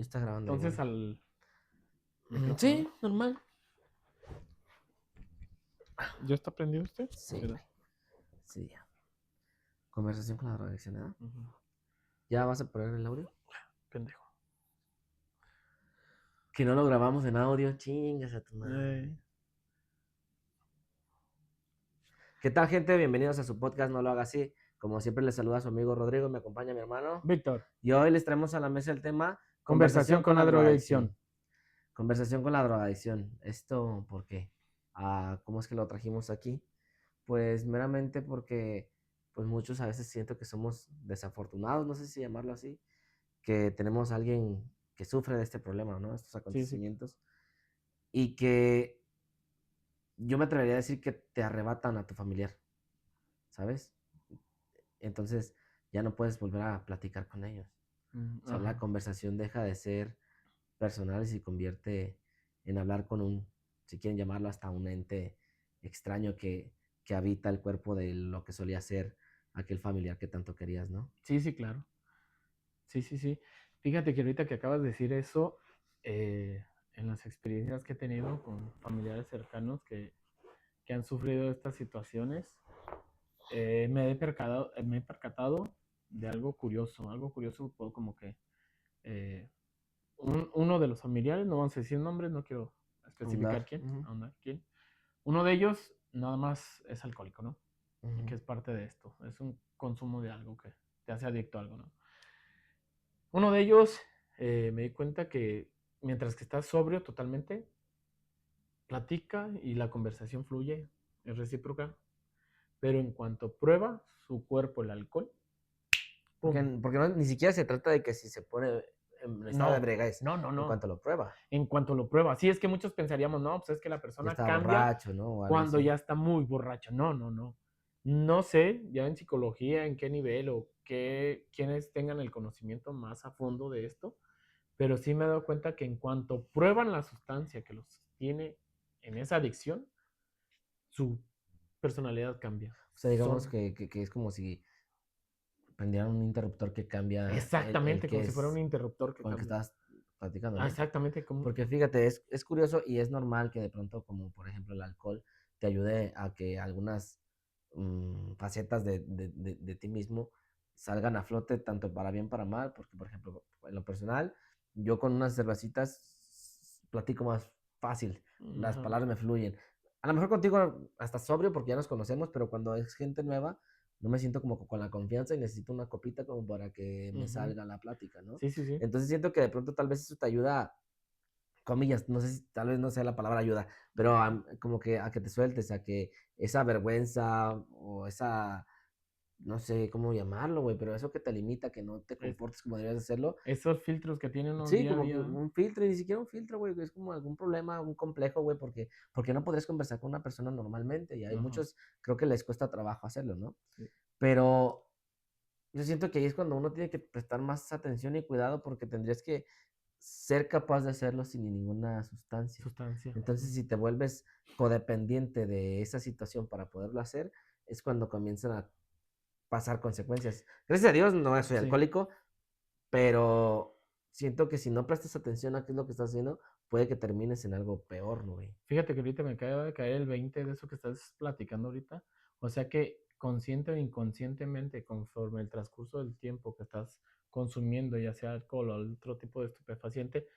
está grabando Entonces igual. micrófono, Sí, ¿no? normal. ¿Ya está prendido usted? Sí, Sí, güey. Sí, ya. Conversación con la drogadicción, ¿verdad? Ujú. ¿Ya vas a poner el audio? Pendejo. Que no lo grabamos en audio, chingas a tu madre. Eh, ¿Qué tal, gente? Bienvenidos a su podcast No Lo Haga Así. Como siempre, les saluda su amigo Rodrigo, me acompaña mi hermano. Víctor, Y hoy les traemos a la mesa el tema conversación con la drogadicción. Conversación con la drogadicción. ¿Esto por qué? ¿Cómo es que lo trajimos aquí? Pues meramente porque pues muchos a veces siento que somos desafortunados, no sé si llamarlo así, que tenemos a alguien que sufre de este problema, ¿no? Estos Sí, sí. acontecimientos. Y que yo me atrevería a decir que te arrebatan a tu familiar, ¿sabes? Entonces ya no puedes volver a platicar con ellos. O sea, la Ajá. conversación deja de ser personal y se convierte en hablar con un, si quieren llamarlo, hasta un ente extraño que habita el cuerpo de lo que solía ser aquel familiar que tanto querías, ¿no? Sí, sí, claro. Sí, sí, sí. Fíjate que ahorita que acabas de decir eso, eh, en las experiencias que he tenido con familiares cercanos que han sufrido estas situaciones, me he percatado de algo curioso, como que eh, uno de los familiares, no vamos a decir nombres, no quiero especificar Andar. quién, Ujú, ahondar quién. Uno de ellos nada más es alcohólico, ¿no? Y ujú. que es parte de esto, es un consumo de algo que te hace adicto a algo, ¿no? Uno de ellos me di cuenta que mientras que está sobrio totalmente, platica y la conversación fluye, es recíproca, pero en cuanto prueba su cuerpo el alcohol, Porque, ¡pum! porque no, ni siquiera se trata de que si se pone en estado de No, embriaguez, no, no, en no. cuanto lo prueba. En cuanto lo prueba. Sí, es que muchos pensaríamos, no, pues es que la Ya persona está cambia borracho, ¿no? O algo cuando así. ya está muy borracho. No, no, no. No sé ya en psicología en qué nivel o qué, quienes tengan el conocimiento más a fondo de esto, pero sí me he dado cuenta que en cuanto prueban la sustancia que los tiene en esa adicción, su personalidad cambia. O sea, digamos Son que es como si prendieran un interruptor que cambia el exactamente como que si fuera un es interruptor que con el que cambia. estabas platicando, Ah, ¿no? exactamente como... Porque fíjate, es curioso y es normal que de pronto, como por ejemplo el alcohol, te ayude a que algunas facetas de ti mismo salgan a flote, tanto para bien para mal, porque por ejemplo, en lo personal, yo con unas cervecitas platico más fácil, las Ajá. palabras me fluyen. A lo mejor contigo hasta sobrio porque ya nos conocemos, pero cuando es gente nueva, no me siento como con la confianza y necesito una copita como para que me Ujú. salga la plática, ¿no? Sí, sí, sí. Entonces siento que de pronto tal vez eso te ayuda, comillas, no sé si tal vez no sea la palabra ayuda, pero como que a que te sueltes, a que esa vergüenza o esa, no sé cómo llamarlo, güey, pero eso que te limita, que no te Es, comportes como deberías hacerlo, esos filtros que tienen uno sí, día a como que día. un filtro, y ni siquiera un filtro, güey, es como algún problema, un complejo, güey, porque no podrías conversar con una persona normalmente, y hay Ajá. muchos, creo que les cuesta trabajo hacerlo, ¿no? Sí. Pero yo siento que ahí es cuando uno tiene que prestar más atención y cuidado porque tendrías que ser capaz de hacerlo sin ninguna sustancia. Sustancia. Entonces, si te vuelves codependiente de esa situación para poderlo hacer, es cuando comienzan a pasar consecuencias. Gracias a Dios no soy Sí. alcohólico, pero siento que si no prestas atención a qué es lo que estás haciendo, puede que termines en algo peor, ¿no, güey? Fíjate que ahorita me acaba de caer el 20 de eso que estás platicando ahorita. O sea que consciente o inconscientemente, conforme el transcurso del tiempo que estás consumiendo, ya sea alcohol o otro tipo de estupefaciente,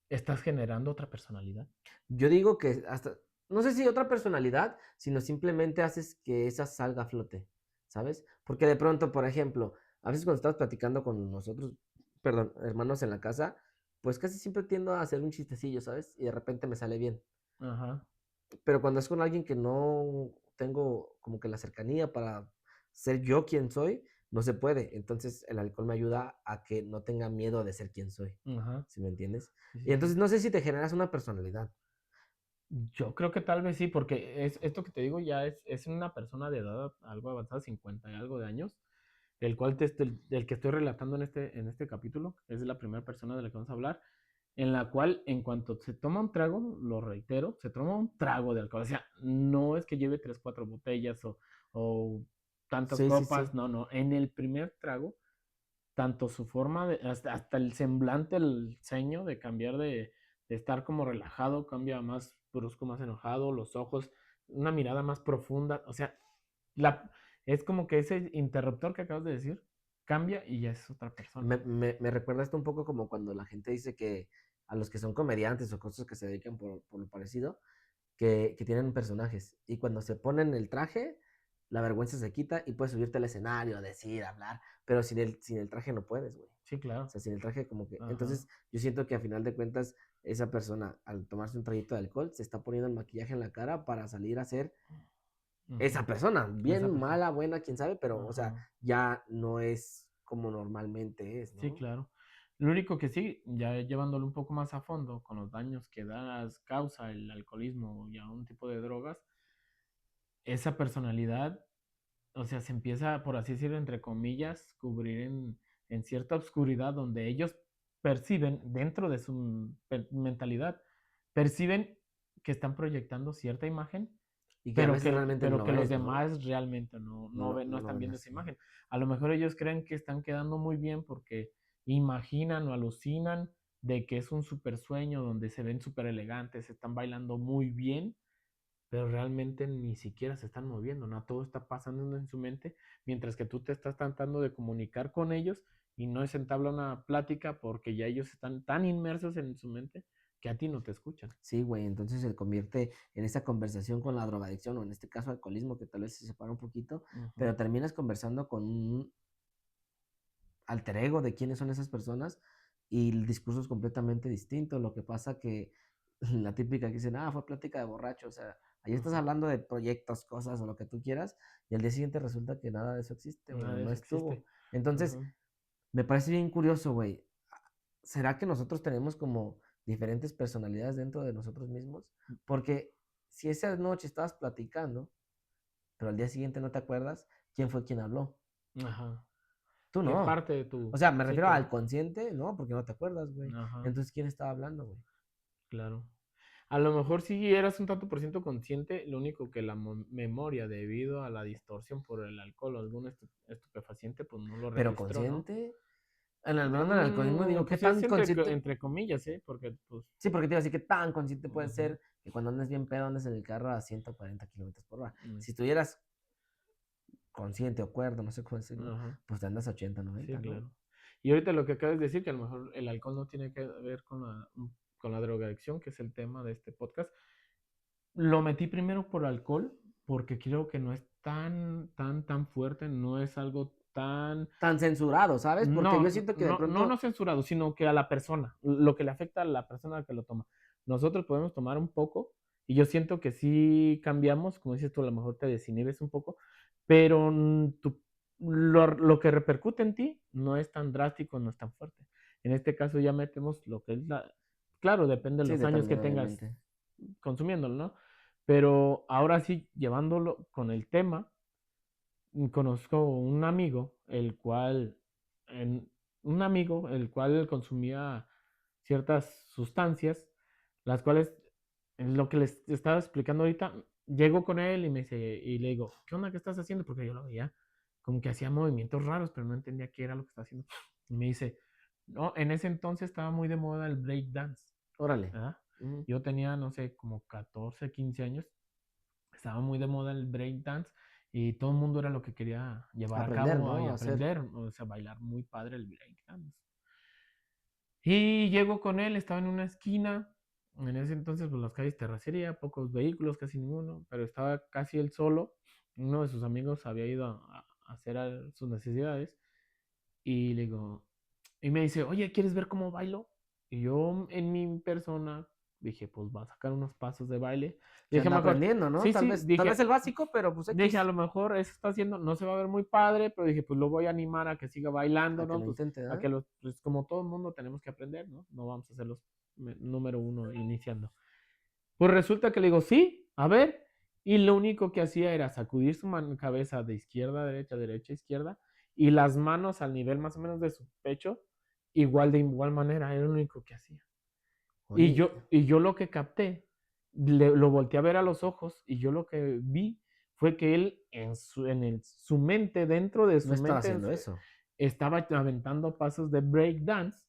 estás generando otra personalidad. Yo digo que hasta, no sé si otra personalidad, sino simplemente haces que esa salga a flote, ¿sabes? Porque de pronto, por ejemplo, a veces cuando estás platicando con nosotros, perdón, hermanos en la casa, pues casi siempre tiendo a hacer un chistecillo, ¿sabes? Y de repente me sale bien. Ajá. Pero cuando es con alguien que no tengo como que la cercanía para ser yo quien soy, no se puede. Entonces el alcohol me ayuda a que no tenga miedo de ser quien soy, Ajá. ¿sí me entiendes? Sí, Y sí, sí. entonces no sé si te generas una personalidad. Yo creo que tal vez sí, porque es, esto que te digo ya es una persona de edad algo avanzada, 50 y algo de años, el cual del que estoy relatando en este capítulo, es la primera persona de la que vamos a hablar, en la cual en cuanto se toma un trago, lo reitero, se toma un trago de alcohol, o sea, no es que lleve 3 4 botellas o tantas Sí, sí, copas, sí. no, no, en el primer trago tanto su forma de, hasta el semblante, el ceño de cambiar de estar como relajado, cambia más brusco, más enojado, los ojos, una mirada más profunda, o sea, la, es como que ese interruptor que acabas de decir cambia y ya es otra persona. Me recuerda esto un poco como cuando la gente dice que a los que son comediantes o cosas que se dedican por lo parecido, que tienen personajes. Y cuando se ponen el traje, la vergüenza se quita y puedes subirte al escenario, decir, hablar, pero sin el traje no puedes, güey. Sí, O claro. sea, sin el traje como que... Ajá. Entonces, yo siento que a final de cuentas, esa persona, al tomarse un traguito de alcohol, se está poniendo el maquillaje en la cara para salir a ser Ujú. esa persona. Esa Bien, persona. mala, buena, quién sabe, pero, o sea, Ajá. ya no es como normalmente es, Sí, ¿no? claro. Lo único que sí, ya llevándolo un poco más a fondo, con los daños que causa el alcoholismo y a un tipo de drogas, esa personalidad, o sea, se empieza, por así decirlo, entre comillas, cubrir en cierta oscuridad donde ellos perciben, dentro de su mentalidad, perciben que están proyectando cierta imagen, Y que a veces realmente pero no que los es, ¿no? demás realmente no ven, no No lo están ven viendo esa así. imagen. A lo mejor ellos creen que están quedando muy bien porque imaginan o alucinan de que es un super sueño donde se ven súper elegantes, están bailando muy bien, pero realmente ni siquiera se están moviendo, ¿no? Todo está pasando en su mente, mientras que tú te estás tratando de comunicar con ellos y no es entabla una plática porque ya ellos están tan inmersos en su mente que a ti no te escuchan. Sí, güey, entonces se convierte en esa conversación con la drogadicción o en este caso alcoholismo que tal vez se separa un poquito, Ujú. pero terminas conversando con un alter ego de quiénes son esas personas y el discurso es completamente distinto. Lo que pasa que la típica que dicen, ah, fue plática de borracho, o sea, ahí estás Ajá. hablando de proyectos, cosas o lo que tú quieras y al día siguiente resulta que nada de eso existe, güey, Nada o de no eso estuvo. existe. Entonces, Ajá. me parece bien curioso, güey. ¿Será que nosotros tenemos como diferentes personalidades dentro de nosotros mismos? Porque si esa noche estabas platicando, pero al día siguiente no te acuerdas, ¿quién fue quien habló? Ajá. Tú ¿Qué no. parte de O tu... sea, me Sí, refiero al claro. consciente, ¿no? Porque no te acuerdas, güey. Ajá, Entonces, ¿quién estaba hablando, güey? claro. A lo mejor sí eras un tanto por ciento consciente, lo único que la memoria, debido a la distorsión por el alcohol o algún estupefaciente, pues no lo Pero registró, ¿no? consciente, hablando del alcoholismo, digo, ¿qué Pues es tan consciente? entre comillas, ¿eh? Porque, pues, Sí, porque te iba a decir, ¿qué tan consciente puede ujú, ser que cuando andes bien pedo andes en el carro a 140 kilómetros por hora? mm, Si estuvieras consciente o cuerdo, no sé cómo decirlo, ajá, pues te andas a 80, sí, 90, ¿no? claro. Y ahorita lo que acabas de decir, que a lo mejor el alcohol no tiene que ver con la drogadicción, que es el tema de este podcast, lo metí primero por alcohol, porque creo que no es tan fuerte, no es algo tan... Tan censurado, ¿sabes? Porque yo siento que de No pronto, censurado, sino que a la persona, lo que le afecta a la persona que lo toma. Nosotros podemos tomar un poco y yo siento que sí cambiamos, como dices tú, a lo mejor te desinhibes un poco, pero lo que repercute en ti no es tan drástico, no es tan fuerte. En este caso ya metemos lo que es la... Claro, depende de sí, los años que también, tengas obviamente. consumiéndolo, ¿no? Pero ahora sí, llevándolo con el tema, conozco un amigo, en, un amigo, el cual consumía ciertas sustancias, las cuales, en lo que les estaba explicando ahorita, llego con él y me dice, y le digo, ¿qué onda que estás haciendo? Porque yo lo veía como que hacía movimientos raros, pero no entendía qué era lo que estaba haciendo. Y me dice, no, en ese entonces estaba muy de moda el break dance, Órale. ¿verdad? Ujú. Yo tenía, no sé, como 14, 15 años, estaba muy de moda el breakdance y todo el mundo era lo que quería llevar a Aprender, cabo y ¿no? A hacer. aprender, o sea, bailar muy padre el breakdance. Y llego con él, estaba en una esquina, en ese entonces pues las calles terracería, pocos vehículos, casi ninguno, pero estaba casi él solo, uno de sus amigos había ido a hacer sus necesidades y le digo, y me dice, oye, ¿quieres ver cómo bailo? Y yo en mi persona dije, pues va a sacar unos pasos de baile. Se Dije, anda mejor, aprendiendo, ¿no? sí, sí, Tal vez el básico, pero pues dije, a X, lo mejor eso está haciendo, no se va a ver muy padre, pero dije, pues lo voy a animar a que siga bailando, a que ¿no? lo Pues intente, a ¿eh? que los, pues como todo el mundo tenemos que aprender, ¿no? No vamos a ser los número uno iniciando. Pues resulta que le digo, sí, a ver, y lo único que hacía era sacudir su cabeza de izquierda a derecha, derecha a izquierda, y las manos al nivel más o menos de su pecho, igual de igual manera, era lo único que hacía. Oye, Y yo lo que capté, lo volteé a ver a los ojos y yo lo que vi fue que él su mente, dentro de no su estaba mente, haciendo eso. estaba aventando pasos de breakdance,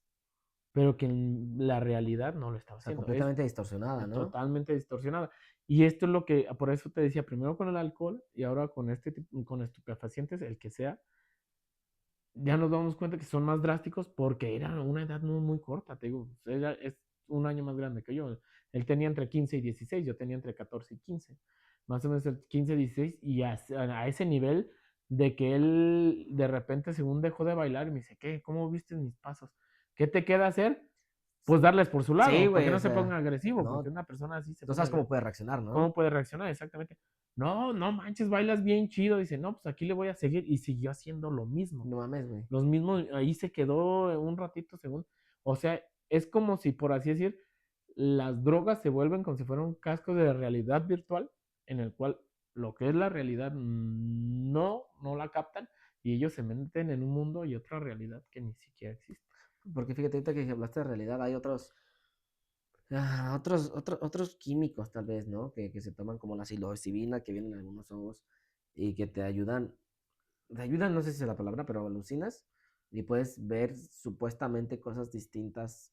pero que en la realidad no lo estaba O sea, haciendo. completamente distorsionada, ¿no? Totalmente distorsionada. Y esto es lo que, por eso te decía, primero con el alcohol y ahora con con estupefacientes, el que sea, ya nos damos cuenta que son más drásticos porque era una edad muy, muy corta, te digo, ella es un año más grande que yo. Él tenía entre 15 y 16, yo tenía entre 14 y 15. Más o menos el 15, 16, y a ese nivel de que él de repente, según dejó de bailar, me dice, ¿qué? ¿Cómo viste mis pasos? ¿Qué te queda hacer? Pues darles por su Sí, lado, para que güey, o no se ponga sea, agresivo, porque no, una persona así se no pone sabes cómo agresiva. puede reaccionar, ¿Cómo ¿no? puede reaccionar? Exactamente. No, no manches, bailas bien chido. Dice, no, pues aquí le voy a seguir. Y siguió haciendo lo mismo. No mames, güey. Los mismos, ahí se quedó un ratito según. O sea, es como si, por así decir, las drogas se vuelven como si fuera un casco de realidad virtual en el cual lo que es la realidad no la captan y ellos se meten en un mundo y otra realidad que ni siquiera existe. Porque fíjate, ahorita que hablaste de realidad, hay otros químicos tal vez, ¿no? Que se toman como la psilocibina, que vienen en algunos hongos y que te ayudan, no sé si es la palabra, pero alucinas y puedes ver supuestamente cosas distintas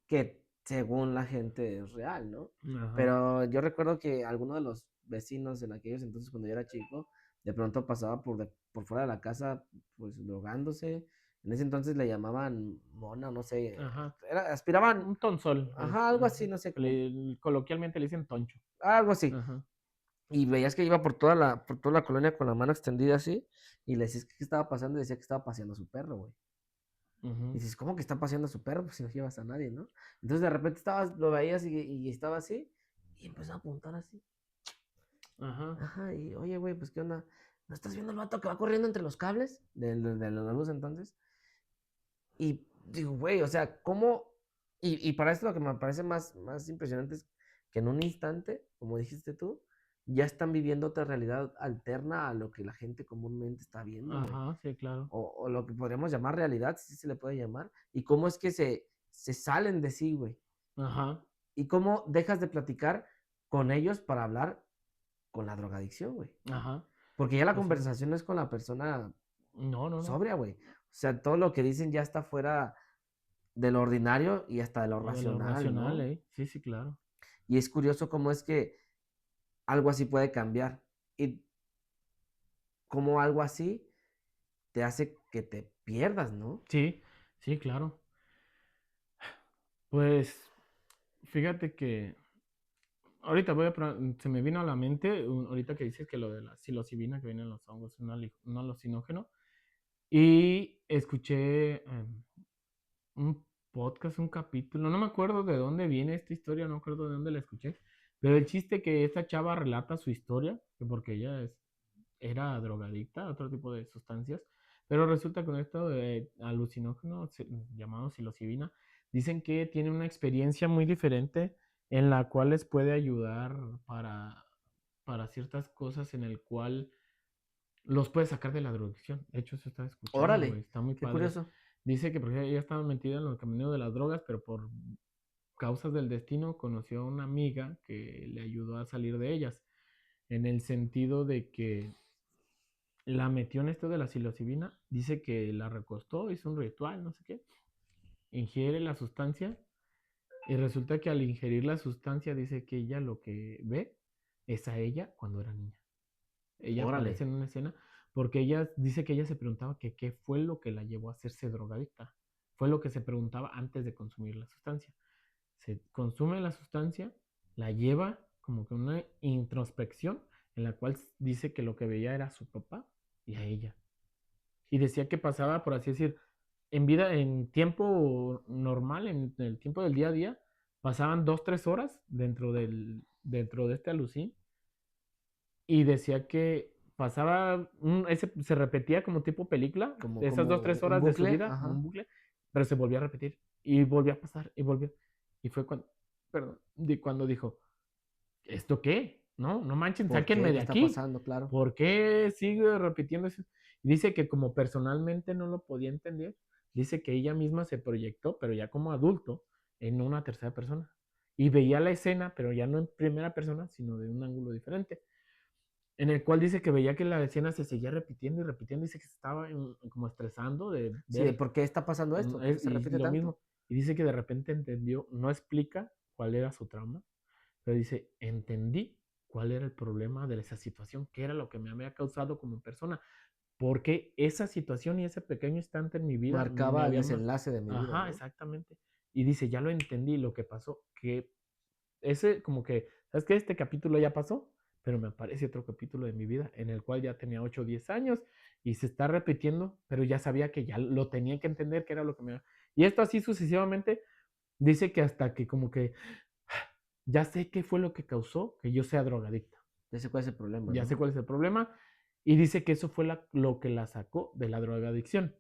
que según la gente es real, ¿no? Ajá. Pero yo recuerdo que alguno de los vecinos en aquellos entonces, cuando yo era chico, de pronto pasaba por fuera de la casa, pues drogándose. En ese entonces le llamaban mona, no sé, Ajá. aspiraban, Un tonsol. ajá, algo así, no sé, como, Coloquialmente le dicen toncho. algo así. Ajá. Y veías que iba por toda la colonia con la mano extendida así, y le decías qué estaba pasando, y decía que estaba paseando a su perro, güey. Y Ujú. dices, ¿cómo que está paseando a su perro? Pues si no llevas a nadie, ¿no? Entonces de repente lo veías y estaba así, y empezó a apuntar así. Ajá. Ajá, y oye, güey, pues qué onda. ¿No estás viendo el vato que va corriendo entre los cables de la luz entonces? Y digo, güey, o sea, ¿cómo? Y para esto lo que me parece más impresionante es que en un instante, como dijiste tú, ya están viviendo otra realidad alterna a lo que la gente comúnmente está viendo, güey. Ajá, sí, claro. O lo que podríamos llamar realidad, si se le puede llamar. Y cómo es que se salen de sí, güey. Ajá. Y cómo dejas de platicar con ellos para hablar con la drogadicción, güey. Ajá. Porque ya la Así es. conversación no es con la persona No, no, no. sobria, güey. O sea, todo lo que dicen ya está fuera de lo ordinario y hasta de lo De lo racional, racional, ¿no? ¿eh? Sí, sí, claro. Y es curioso cómo es que algo así puede cambiar y cómo algo así te hace que te pierdas, ¿no? Sí, sí, claro. Pues fíjate que ahorita se me vino a la mente, ahorita que dices que lo de la psilocibina que viene en los hongos, un alucinógeno, y escuché un podcast, un capítulo, no me acuerdo de dónde viene esta historia, no me acuerdo de dónde la escuché, pero el chiste que esta chava relata su historia, que porque ella era drogadicta, otro tipo de sustancias, pero resulta que con esto de alucinógeno llamado psilocibina, dicen que tiene una experiencia muy diferente en la cual les puede ayudar para ciertas cosas en el cual los puede sacar de la drogadicción. De hecho, eso estaba escuchando, güey, Órale, está muy qué padre. curioso. Dice que porque ella estaba metida en los caminos de las drogas, pero por causas del destino conoció a una amiga que le ayudó a salir de ellas, en el sentido de que la metió en esto de la psilocibina, dice que la recostó, hizo un ritual, no sé qué, ingiere la sustancia y resulta que al ingerir la sustancia dice que ella lo que ve es a ella cuando era niña. Ella Órale. aparece en una escena porque ella dice que ella se preguntaba que qué fue lo que la llevó a hacerse drogadicta. Fue lo que se preguntaba antes de consumir la sustancia. Se consume la sustancia, la lleva como que una introspección en la cual dice que lo que veía era a su papá y a ella. Y decía que pasaba, por así decir, en vida, en tiempo normal, en el tiempo del día a día, pasaban 2, 3 horas dentro de este alucín y decía que pasaba, se repetía como tipo película, Como, de esas dos, como tres un horas de su bucle, vida, como un ajá. bucle, pero se volvía a repetir y volvía a pasar y volvía. Y fue cuando, perdón, cuando dijo, ¿esto qué? No, no manchen, ¿Por sáquenme qué? de ¿Qué está aquí. pasando? Claro. ¿Por qué sigue repitiendo eso? Y dice que como personalmente no lo podía entender, dice que ella misma se proyectó, pero ya como adulto, en una tercera persona. Y veía la escena, pero ya no en primera persona, sino de un ángulo diferente. en el cual dice que veía que la escena se seguía repitiendo y repitiendo, dice que se estaba como estresando de Sí, de ver por qué está pasando esto, por qué se y repite lo tanto. mismo. Y dice que de repente entendió, no explica cuál era su trauma, pero dice, entendí cuál era el problema de esa situación, qué era lo que me había causado como persona, porque esa situación y ese pequeño instante en mi vida me Marcaba el había... desenlace de mi vida, Ajá, ¿no? exactamente. Y dice, ya lo entendí, lo que pasó, que ese como que, ¿sabes qué? Este capítulo ya pasó, pero me aparece otro capítulo de mi vida en el cual ya tenía 8 o 10 años y se está repitiendo, pero ya sabía que ya lo tenía que entender, que era lo que me... Y esto así sucesivamente, dice que hasta que como que ya sé qué fue lo que causó que yo sea drogadicta, Ya sé cuál es el problema, ya sé ¿no? cuál es el problema, y dice que eso fue lo que la sacó de la drogadicción.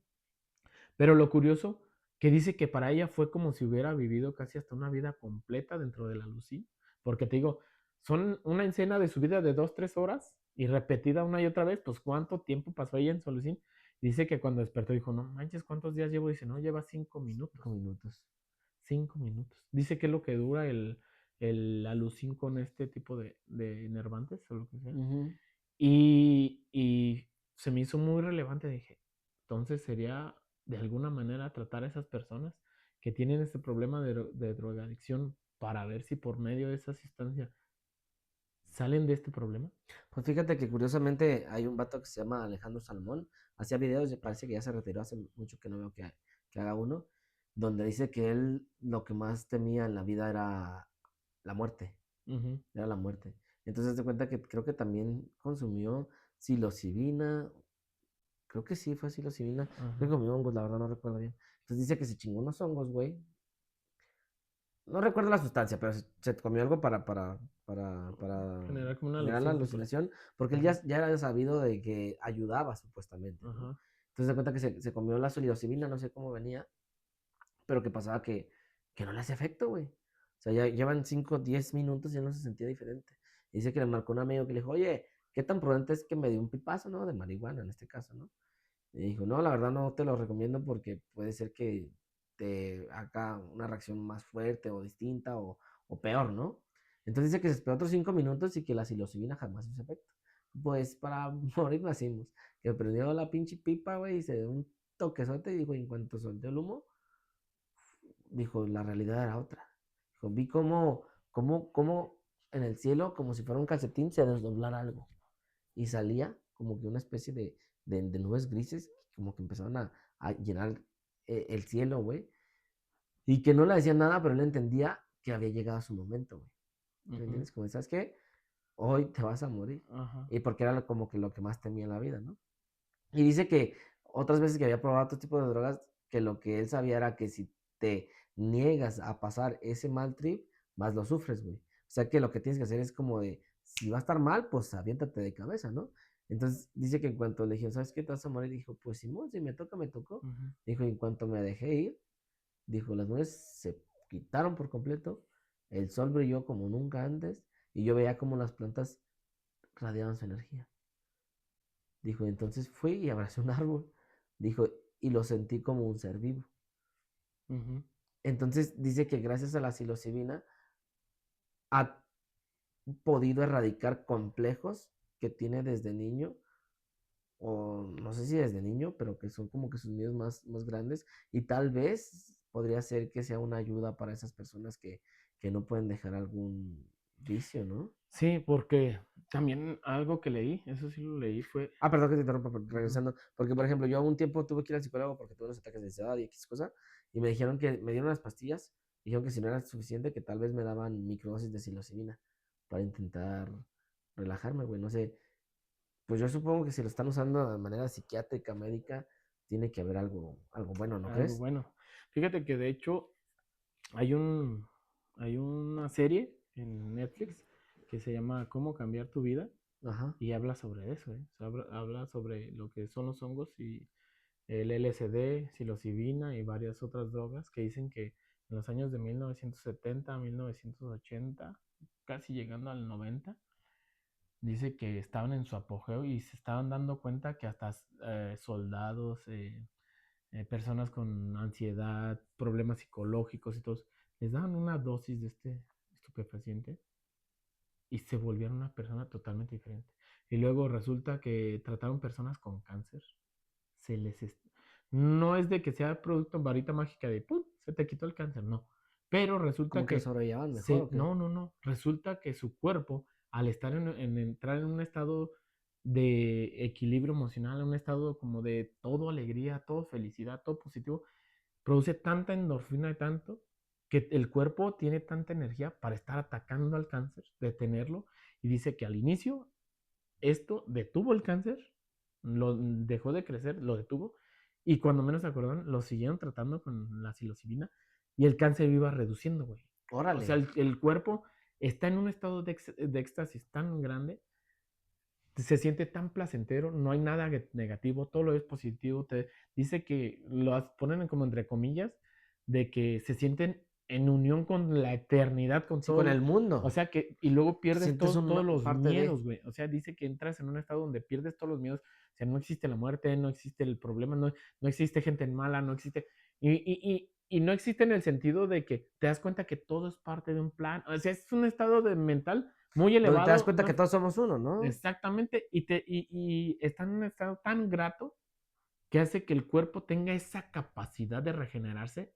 Pero lo curioso, que dice que para ella fue como si hubiera vivido casi hasta una vida completa dentro de la Lucy, porque te digo, son una escena de su vida de 2, 3 horas y repetida una y otra vez, pues cuánto tiempo pasó ella en su Lucín. Dice que cuando despertó dijo, no manches, ¿cuántos días llevo? Dice, no, lleva 5 minutos. 5 minutos. 5 minutos. Dice que es lo que dura el alucin con este tipo de enervantes o lo que sea. Ujú. Y se me hizo muy relevante. Dije, entonces sería de alguna manera tratar a esas personas que tienen este problema de drogadicción para ver si por medio de esa sustancia salen de este problema. Pues fíjate que curiosamente hay un vato que se llama Alejandro Salmón, hacía videos y parece que ya se retiró hace mucho que no veo que haga uno, donde dice que él lo que más temía en la vida era la muerte, Ujú, era la muerte. Entonces te cuenta que creo que también consumió psilocibina, creo que sí fue psilocibina, creo ajá. que comió hongos, la verdad no recuerdo bien. Entonces dice que se chingó unos hongos, güey, no recuerdo la sustancia, pero se comió algo para Generar como una generar la alucin, pues. alucinación, porque él Ajá, ya era sabido de que ayudaba supuestamente, ¿no? ajá. Entonces se cuenta que se comió la psilocibina, no sé cómo venía, pero que pasaba que no le hacía efecto, güey. O sea, ya llevan 5 10 minutos y ya no se sentía diferente. Y dice que le marcó un amigo que le dijo, oye, ¿qué tan prudente es que me dio un pipazo, ¿no? De marihuana en este caso, ¿no? Y dijo, no, la verdad no te lo recomiendo porque puede ser que te haga una reacción más fuerte o distinta o peor, ¿no? Entonces dice que se esperó otros 5 minutos y que la psilocibina jamás hizo efecto. Pues para morir nacimos. Que prendió la pinche pipa, güey, y se dio un toquezote y dijo, y en cuanto soltó el humo, dijo, la realidad era otra. Dijo, vi cómo en el cielo, como si fuera un calcetín, se desdoblara algo y salía como que una especie de nubes grises, como que empezaron a llenar el cielo, güey, y que no le decían nada, pero él entendía que había llegado su momento, güey. ¿Me Ujú, entiendes? Como, ¿sabes qué? Hoy te vas a morir. ajá. Y porque era como que lo que más temía en la vida, ¿no? Y dice que otras veces que había probado otro tipo de drogas, que lo que él sabía era que si te niegas a pasar ese mal trip, más lo sufres, güey. O sea que lo que tienes que hacer es como de, si va a estar mal, pues aviéntate de cabeza, ¿no? Entonces dice que en cuanto le dijeron, ¿sabes qué? Te vas a morir, dijo, pues Simón, si me toca, me tocó. Ujú, Dijo, y en cuanto me dejé ir, dijo, las nubes se quitaron por completo, el sol brilló como nunca antes, y yo veía como las plantas radiaban su energía. Dijo, entonces fui y abracé un árbol. Dijo, y lo sentí como un ser vivo. ujú. Entonces dice que gracias a la psilocibina ha podido erradicar complejos que tiene desde niño, o no sé si desde niño, pero que son como que sus miedos más grandes, y tal vez podría ser que sea una ayuda para esas personas que no pueden dejar algún vicio, ¿no? Sí, porque también algo que leí, eso sí lo leí, fue... Ah, perdón que te interrumpa, Ajá, regresando, porque por ejemplo, yo un tiempo tuve que ir al psicólogo porque tuve unos ataques de ansiedad y X cosa, y me dijeron que me dieron unas pastillas, dijeron que si no era suficiente, que tal vez me daban microdosis de psilocibina para intentar relajarme, güey, no sé, pues yo supongo que si lo están usando de manera psiquiátrica, médica, tiene que haber algo bueno, ¿no algo crees? bueno. Fíjate que de hecho hay hay una serie en Netflix que se llama ¿Cómo cambiar tu vida? Ajá. Y habla sobre eso, ¿eh? O sea, habla sobre lo que son los hongos y el LSD, psilocibina y varias otras drogas que dicen que en los años de 1970 a 1980, casi llegando al 90, dice que estaban en su apogeo y se estaban dando cuenta que hasta soldados, personas con ansiedad, problemas psicológicos y todo, les daban una dosis de este estupefaciente y se volvieron una persona totalmente diferente. Y luego resulta que trataron personas con cáncer. Se les... No es de que sea producto varita mágica de ¡pum! Se te quitó el cáncer, no. Pero resulta Como que que sobrellevaban mejor o qué. no. Resulta que su cuerpo, al estar en entrar en un estado de equilibrio emocional, en un estado como de todo alegría, todo felicidad, todo positivo, produce tanta endorfina y tanto que el cuerpo tiene tanta energía para estar atacando al cáncer, detenerlo, y dice que al inicio esto detuvo el cáncer, lo dejó de crecer, lo detuvo, y cuando menos se acordaron, lo siguieron tratando con la psilocibina y el cáncer iba reduciendo, güey. O sea, Órale. el cuerpo está en un estado de éxtasis tan grande, se siente tan placentero, no hay nada negativo, todo lo es positivo. Te dice que lo ponen como entre comillas, de que se sienten en unión con la eternidad, con Sí, con todo. el O mundo. sea que, y luego Te pierdes sientes todos una los parte de. miedos, güey. O sea, dice que entras en un estado donde pierdes todos los miedos. O sea, no existe la muerte, no existe el problema, no existe gente mala, no existe. Y no existe en el sentido de que te das cuenta que todo es parte de un plan. O sea, es un estado de mental muy Donde te das elevado, cuenta que todos somos uno, ¿no? exactamente, y está en un estado tan grato que hace que el cuerpo tenga esa capacidad de regenerarse.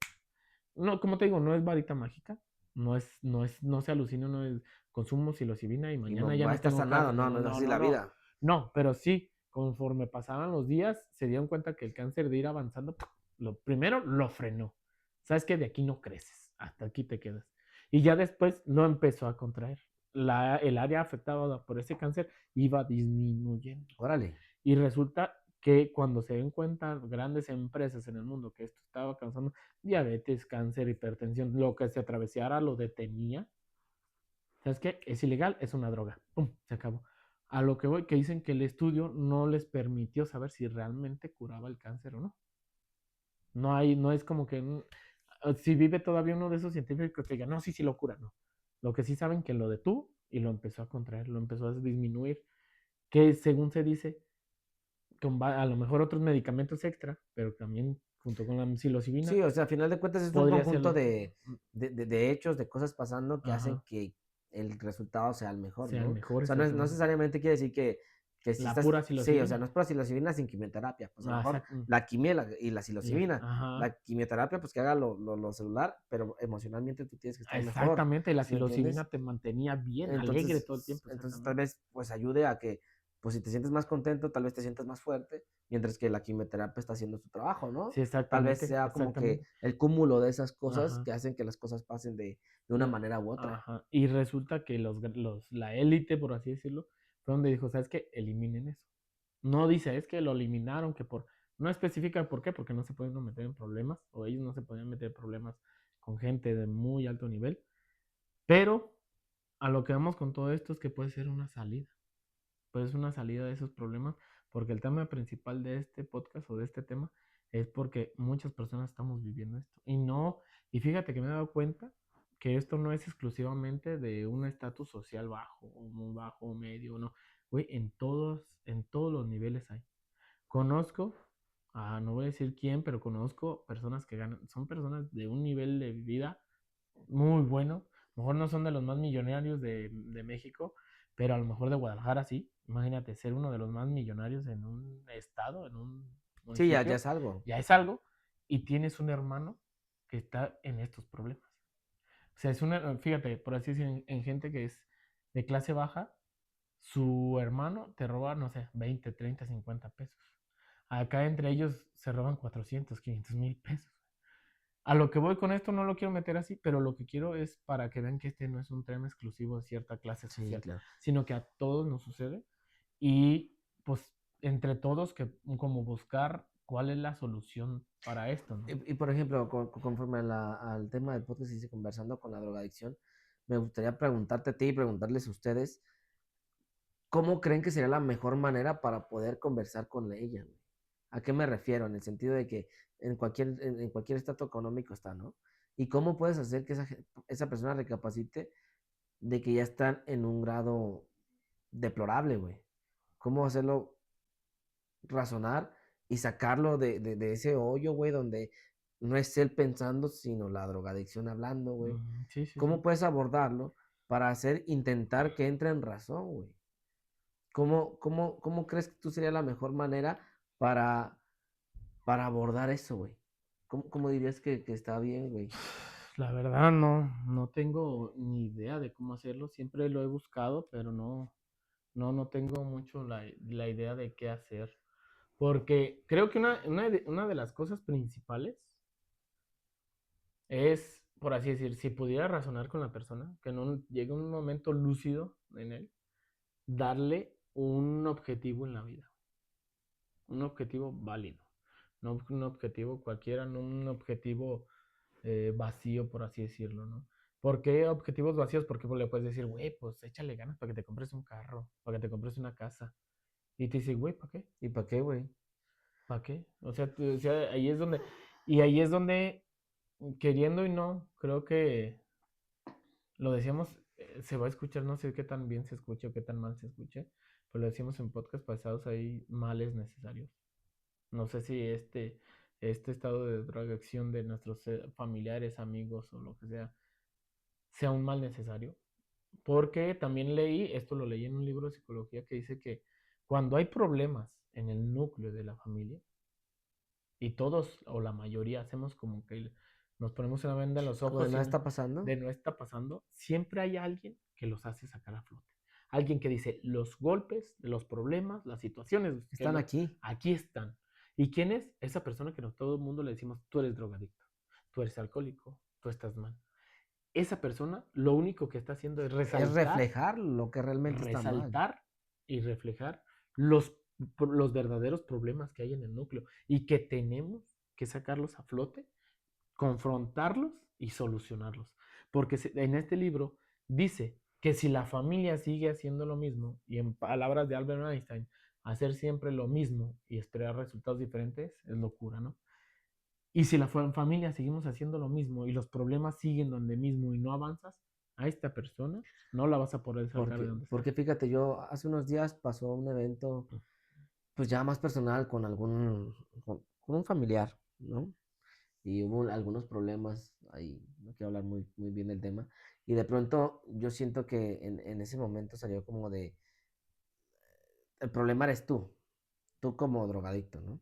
No, como te digo, no es varita mágica, no se alucina, no es consumo psilocibina y Y mañana ya va a no estar tengo sanado, cáncer. no, no es así la No. vida. No, pero sí, conforme pasaban los días, se dieron cuenta que el cáncer de ir avanzando, lo primero lo frenó. Sabes que de aquí no creces, hasta aquí te quedas. Y ya después lo empezó a contraer. El área afectada por ese cáncer iba disminuyendo. Órale. Y resulta que cuando se den cuenta grandes empresas en el mundo que esto estaba causando diabetes, cáncer, hipertensión, lo que se atravesara lo detenía. ¿Sabes qué? Es ilegal, es una droga. ¡Pum! Se acabó. A lo que voy, que dicen que el estudio no les permitió saber si realmente curaba el cáncer o no. No es como que si vive todavía uno de esos científicos que diga, no, sí lo cura, no. Lo que sí saben que lo detuvo y lo empezó a contraer, lo empezó a disminuir, que según se dice, con a lo mejor otros medicamentos extra, pero también junto con la psilocibina, Sí, o sea, a final de cuentas es un podría ser conjunto lo que de hechos, de cosas pasando que hacen ajá, que el resultado sea el mejor, sea el ¿no? O mejor sea, no exactamente. necesariamente quiere decir que si La estás, pura sí, o sea, no psilocibina. es por psilocibina sin quimioterapia, pues a lo Ah, mejor exacto. la quimio y la psilocibina, la Ajá. quimioterapia pues que haga lo celular, pero emocionalmente tú tienes que estar mejor, Exactamente, la ¿sí me entiendes? psilocibina te mantenía bien, alegre todo el Entonces, tiempo, entonces tal exactamente. vez pues ayude a que, pues si te sientes más contento, tal vez te sientas más fuerte, mientras que la quimioterapia está haciendo su trabajo, ¿no? Sí, Tal vez exactamente, sea como que exactamente. el cúmulo de esas cosas Ajá. que hacen que las cosas pasen de una manera u otra. Ajá. Y resulta que la élite, por así decirlo, fue donde dijo, ¿sabes qué? Eliminen eso. No dice, es que lo eliminaron, que por... No especifica por qué, porque no se pueden meter en problemas, o ellos no se podían meter en problemas con gente de muy alto nivel. Pero a lo que vamos con todo esto es que puede ser una salida. Puede ser una salida de esos problemas, porque el tema principal de este podcast o de este tema es porque muchas personas estamos viviendo esto. Y no, y fíjate que me he dado cuenta que esto no es exclusivamente de un estatus social bajo, o muy bajo, medio, no. Güey, en todos los niveles hay. Conozco, no voy a decir quién, pero conozco personas que ganan, son personas de un nivel de vida muy bueno. A lo mejor no son de los más millonarios de México, pero a lo mejor de Guadalajara sí. Imagínate ser uno de los más millonarios en un estado, en un Sí, ya municipio, es algo. ya es algo, y tienes un hermano que está en estos problemas. O sea, fíjate, por así decir, en gente que es de clase baja, su hermano te roba, no sé, 20, 30, 50 pesos. Acá entre ellos se roban 400, 500,000 pesos. A lo que voy con esto no lo quiero meter así, pero lo que quiero es para que vean que este no es un tema exclusivo de cierta clase Sí, social, claro. sino que a todos nos sucede y pues entre todos que como buscar cuál es la solución para esto, ¿no? Y, por ejemplo, conforme al tema del podcast y sigue conversando con la drogadicción, me gustaría preguntarte a ti y preguntarles a ustedes, ¿cómo creen que sería la mejor manera para poder conversar con ella, güey? ¿A qué me refiero? En el sentido de que en cualquier estatus económico está, ¿no? ¿Y cómo puedes hacer que esa persona recapacite de que ya están en un grado deplorable, güey? ¿Cómo hacerlo razonar y sacarlo de ese hoyo, güey, donde no es él pensando, sino la drogadicción hablando, güey? Sí, sí, ¿Cómo sí. puedes abordarlo para intentar que entre en razón, güey? ¿Cómo crees que tú sería la mejor manera para, para abordar eso, güey? ¿Cómo dirías que está bien, güey? La verdad no tengo ni idea de cómo hacerlo. Siempre lo he buscado, pero no tengo mucho la idea de qué hacer. Porque creo que una de las cosas principales es, por así decir, si pudiera razonar con la persona, que no llegue un momento lúcido en él, darle un objetivo en la vida, un objetivo válido, no un objetivo cualquiera, no un objetivo vacío, por así decirlo, ¿no? ¿Por qué objetivos vacíos? Porque pues, le puedes decir, güey, pues échale ganas para que te compres un carro, para que te compres una casa. Y te dice, güey, ¿para qué? ¿Y para qué, güey? ¿Para qué? O sea, ahí es donde, y ahí es donde, queriendo y no, creo que lo decíamos, se va a escuchar, no sé qué tan bien se escuche o qué tan mal se escuche, pero lo decíamos en podcast pasados, hay males necesarios. No sé si este estado de drogadicción de nuestros familiares, amigos o lo que sea un mal necesario. Porque también leí, esto lo leí en un libro de psicología que dice que cuando hay problemas en el núcleo de la familia, y todos o la mayoría hacemos como que nos ponemos una venda en los ¿Como de ojos y nada está pasando? de no está pasando, siempre hay alguien que los hace sacar a flote. Alguien que dice, los golpes, los problemas, las situaciones, Están aquí. aquí están. ¿Y quién es? Esa persona que todo el mundo le decimos, tú eres drogadicto, tú eres alcohólico, tú estás mal. Esa persona lo único que está haciendo es Es reflejar lo que realmente está mal. resaltar y reflejar los, los verdaderos problemas que hay en el núcleo y que tenemos que sacarlos a flote, confrontarlos y solucionarlos. Porque en este libro dice que si la familia sigue haciendo lo mismo, y en palabras de Albert Einstein, hacer siempre lo mismo y esperar resultados diferentes es locura, ¿no? Y si la familia seguimos haciendo lo mismo y los problemas siguen donde mismo y no avanzas, a esta persona no la vas a poder sacar de donde está. Porque fíjate, yo hace unos días pasó un evento, pues ya más personal con un familiar, ¿no? Y hubo algunos problemas ahí, no quiero hablar muy bien del tema, y de pronto yo siento que en ese momento salió como de, el problema eres tú como drogadicto, ¿no?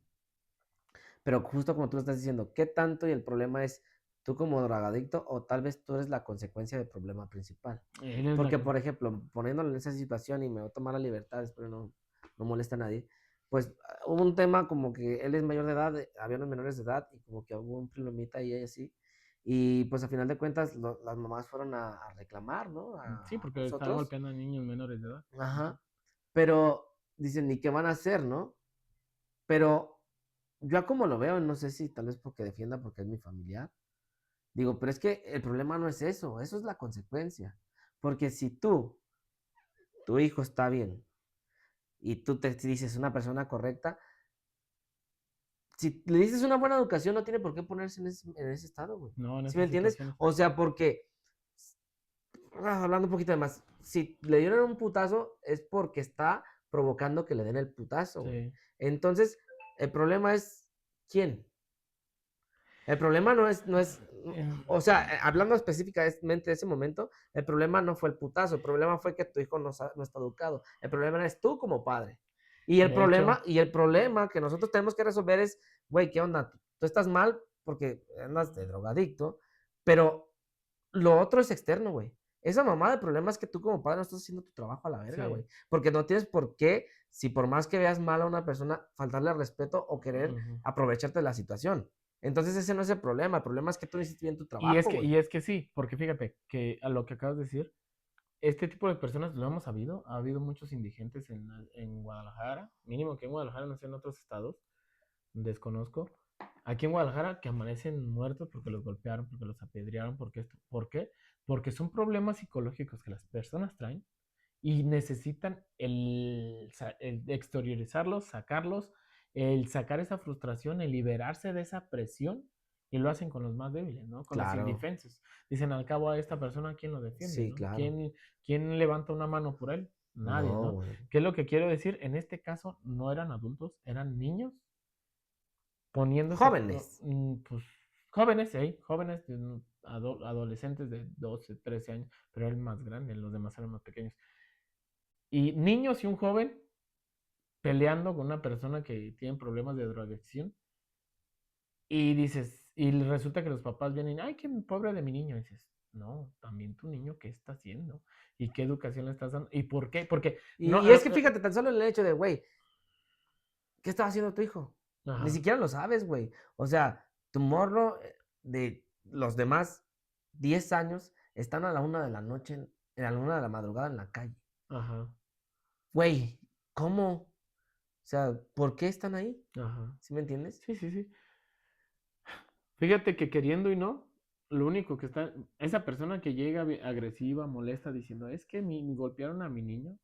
Pero justo como tú lo estás diciendo, ¿qué tanto y el problema es tú como drogadicto o tal vez tú eres la consecuencia del problema principal? Eres la... Porque, por ejemplo, poniéndolo en esa situación y me voy a tomar la libertad, espero no molesta a nadie, pues hubo un tema como que él es mayor de edad, había unos menores de edad y como que hubo un problemita ahí así. Y pues a final de cuentas las mamás fueron a reclamar, ¿no? Sí, A porque está nosotros. golpeando a niños menores de edad. Ujú. Ajá. Pero dicen, ¿ni qué van a hacer, no? Pero yo a como lo veo, no sé si tal vez porque defienda porque es mi familiar. Digo, pero es que el problema no es eso es la consecuencia. Porque si tu hijo está bien y tú te dices una persona correcta, si le dices una buena educación, no tiene por qué ponerse en ese estado, güey. No, en ¿Sí me esas entiendes? situaciones. O sea, porque, hablando un poquito de más, si le dieron un putazo es porque está provocando que le den el putazo, güey. Sí. Entonces, el problema es, ¿quién? El problema no es, Eh, o sea, hablando específicamente de ese momento, el problema no fue el putazo, el problema fue que tu hijo no está educado. El problema eres tú como padre. De hecho, Y el problema que nosotros tenemos que resolver es, güey, ¿qué onda? Tú estás mal porque andas de drogadicto, pero lo otro es externo, güey. Esa mamá de problema es que tú como padre no estás haciendo tu trabajo a la verga, sí. güey. Porque no tienes por qué, si por más que veas mal a una persona, faltarle al respeto o querer Ujú. aprovecharte de la situación. Entonces ese no es el problema es que tú no hiciste bien tu trabajo, güey. Y es que sí, porque fíjate que a lo que acabas de decir, este tipo de personas lo hemos sabido, ha habido muchos indigentes en Guadalajara, mínimo que en Guadalajara, no sé en otros estados, desconozco. Aquí en Guadalajara que amanecen muertos porque los golpearon, porque los apedrearon, porque esto. ¿Por qué? Porque son problemas psicológicos que las personas traen y necesitan el exteriorizarlos, sacarlos, el sacar esa frustración, el liberarse de esa presión y lo hacen con los más débiles, ¿no? Con los Claro, indefensos. Dicen al cabo a esta persona, ¿quién lo defiende, sí, no? claro. ¿Quién levanta una mano por él? Nadie, No, ¿no? güey. ¿Qué es lo que quiero decir? En este caso no eran adultos, eran niños poniéndose, Jóvenes. pues, jóvenes, ¿eh? Jóvenes, adolescentes de 12, 13 años, pero el más grande, los demás eran más pequeños, Y niños y un joven peleando con una persona que tiene problemas de drogadicción y dices, y resulta que los papás vienen, ay, qué pobre de mi niño. Y dices, no, también tu niño, ¿qué está haciendo? ¿Y qué educación le estás dando? ¿Y por qué? Porque no, Y es que fíjate, tan solo el hecho de, güey, ¿qué estaba haciendo tu hijo? Ni ajá, siquiera lo sabes, güey. O sea, tu morro de los demás 10 años están a la 1 de la noche, a la 1 de la madrugada en la calle. ajá, Güey, ¿cómo? O sea, ¿por qué están ahí? ajá. ¿Sí me entiendes? Sí, sí, sí. Fíjate que queriendo y no, lo único que está, esa persona que llega agresiva, molesta, diciendo, es que golpearon a mi niño,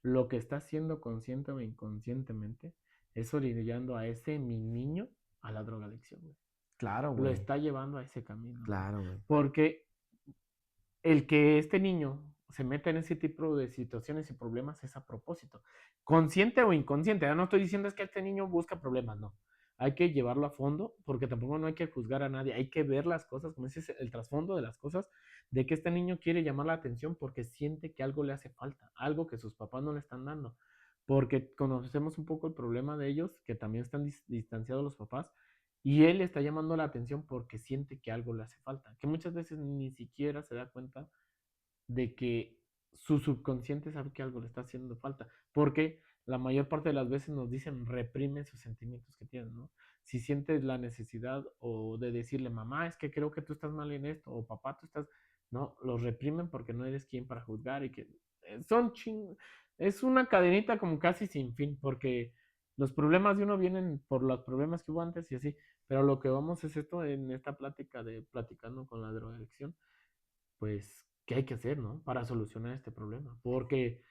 lo que está haciendo consciente o inconscientemente es orillando a ese mi niño a la drogadicción, güey. Claro, Lo güey. está llevando a ese camino, güey. Claro, güey. Porque el que este niño se meta en ese tipo de situaciones y problemas es a propósito, consciente o inconsciente. Ya no estoy diciendo es que este niño busca problemas, no. Hay que llevarlo a fondo porque tampoco no hay que juzgar a nadie, hay que ver las cosas, como dices, el trasfondo de las cosas, de que este niño quiere llamar la atención porque siente que algo le hace falta, algo que sus papás no le están dando. Porque conocemos un poco el problema de ellos, que también están distanciados los papás, y él está llamando la atención porque siente que algo le hace falta, que muchas veces ni siquiera se da cuenta de que su subconsciente sabe que algo le está haciendo falta, porque la mayor parte de las veces nos dicen reprime sus sentimientos que tienen, ¿no? Si sientes la necesidad o de decirle, mamá, es que creo que tú estás mal en esto, o papá, tú estás, no, los reprimen porque no eres quien para juzgar y que son es una cadenita como casi sin fin, porque los problemas de uno vienen por los problemas que hubo antes y así, pero lo que vamos es esto en esta plática de platicando con la drogadicción, pues, ¿qué hay que hacer, no? Para solucionar este problema. Porque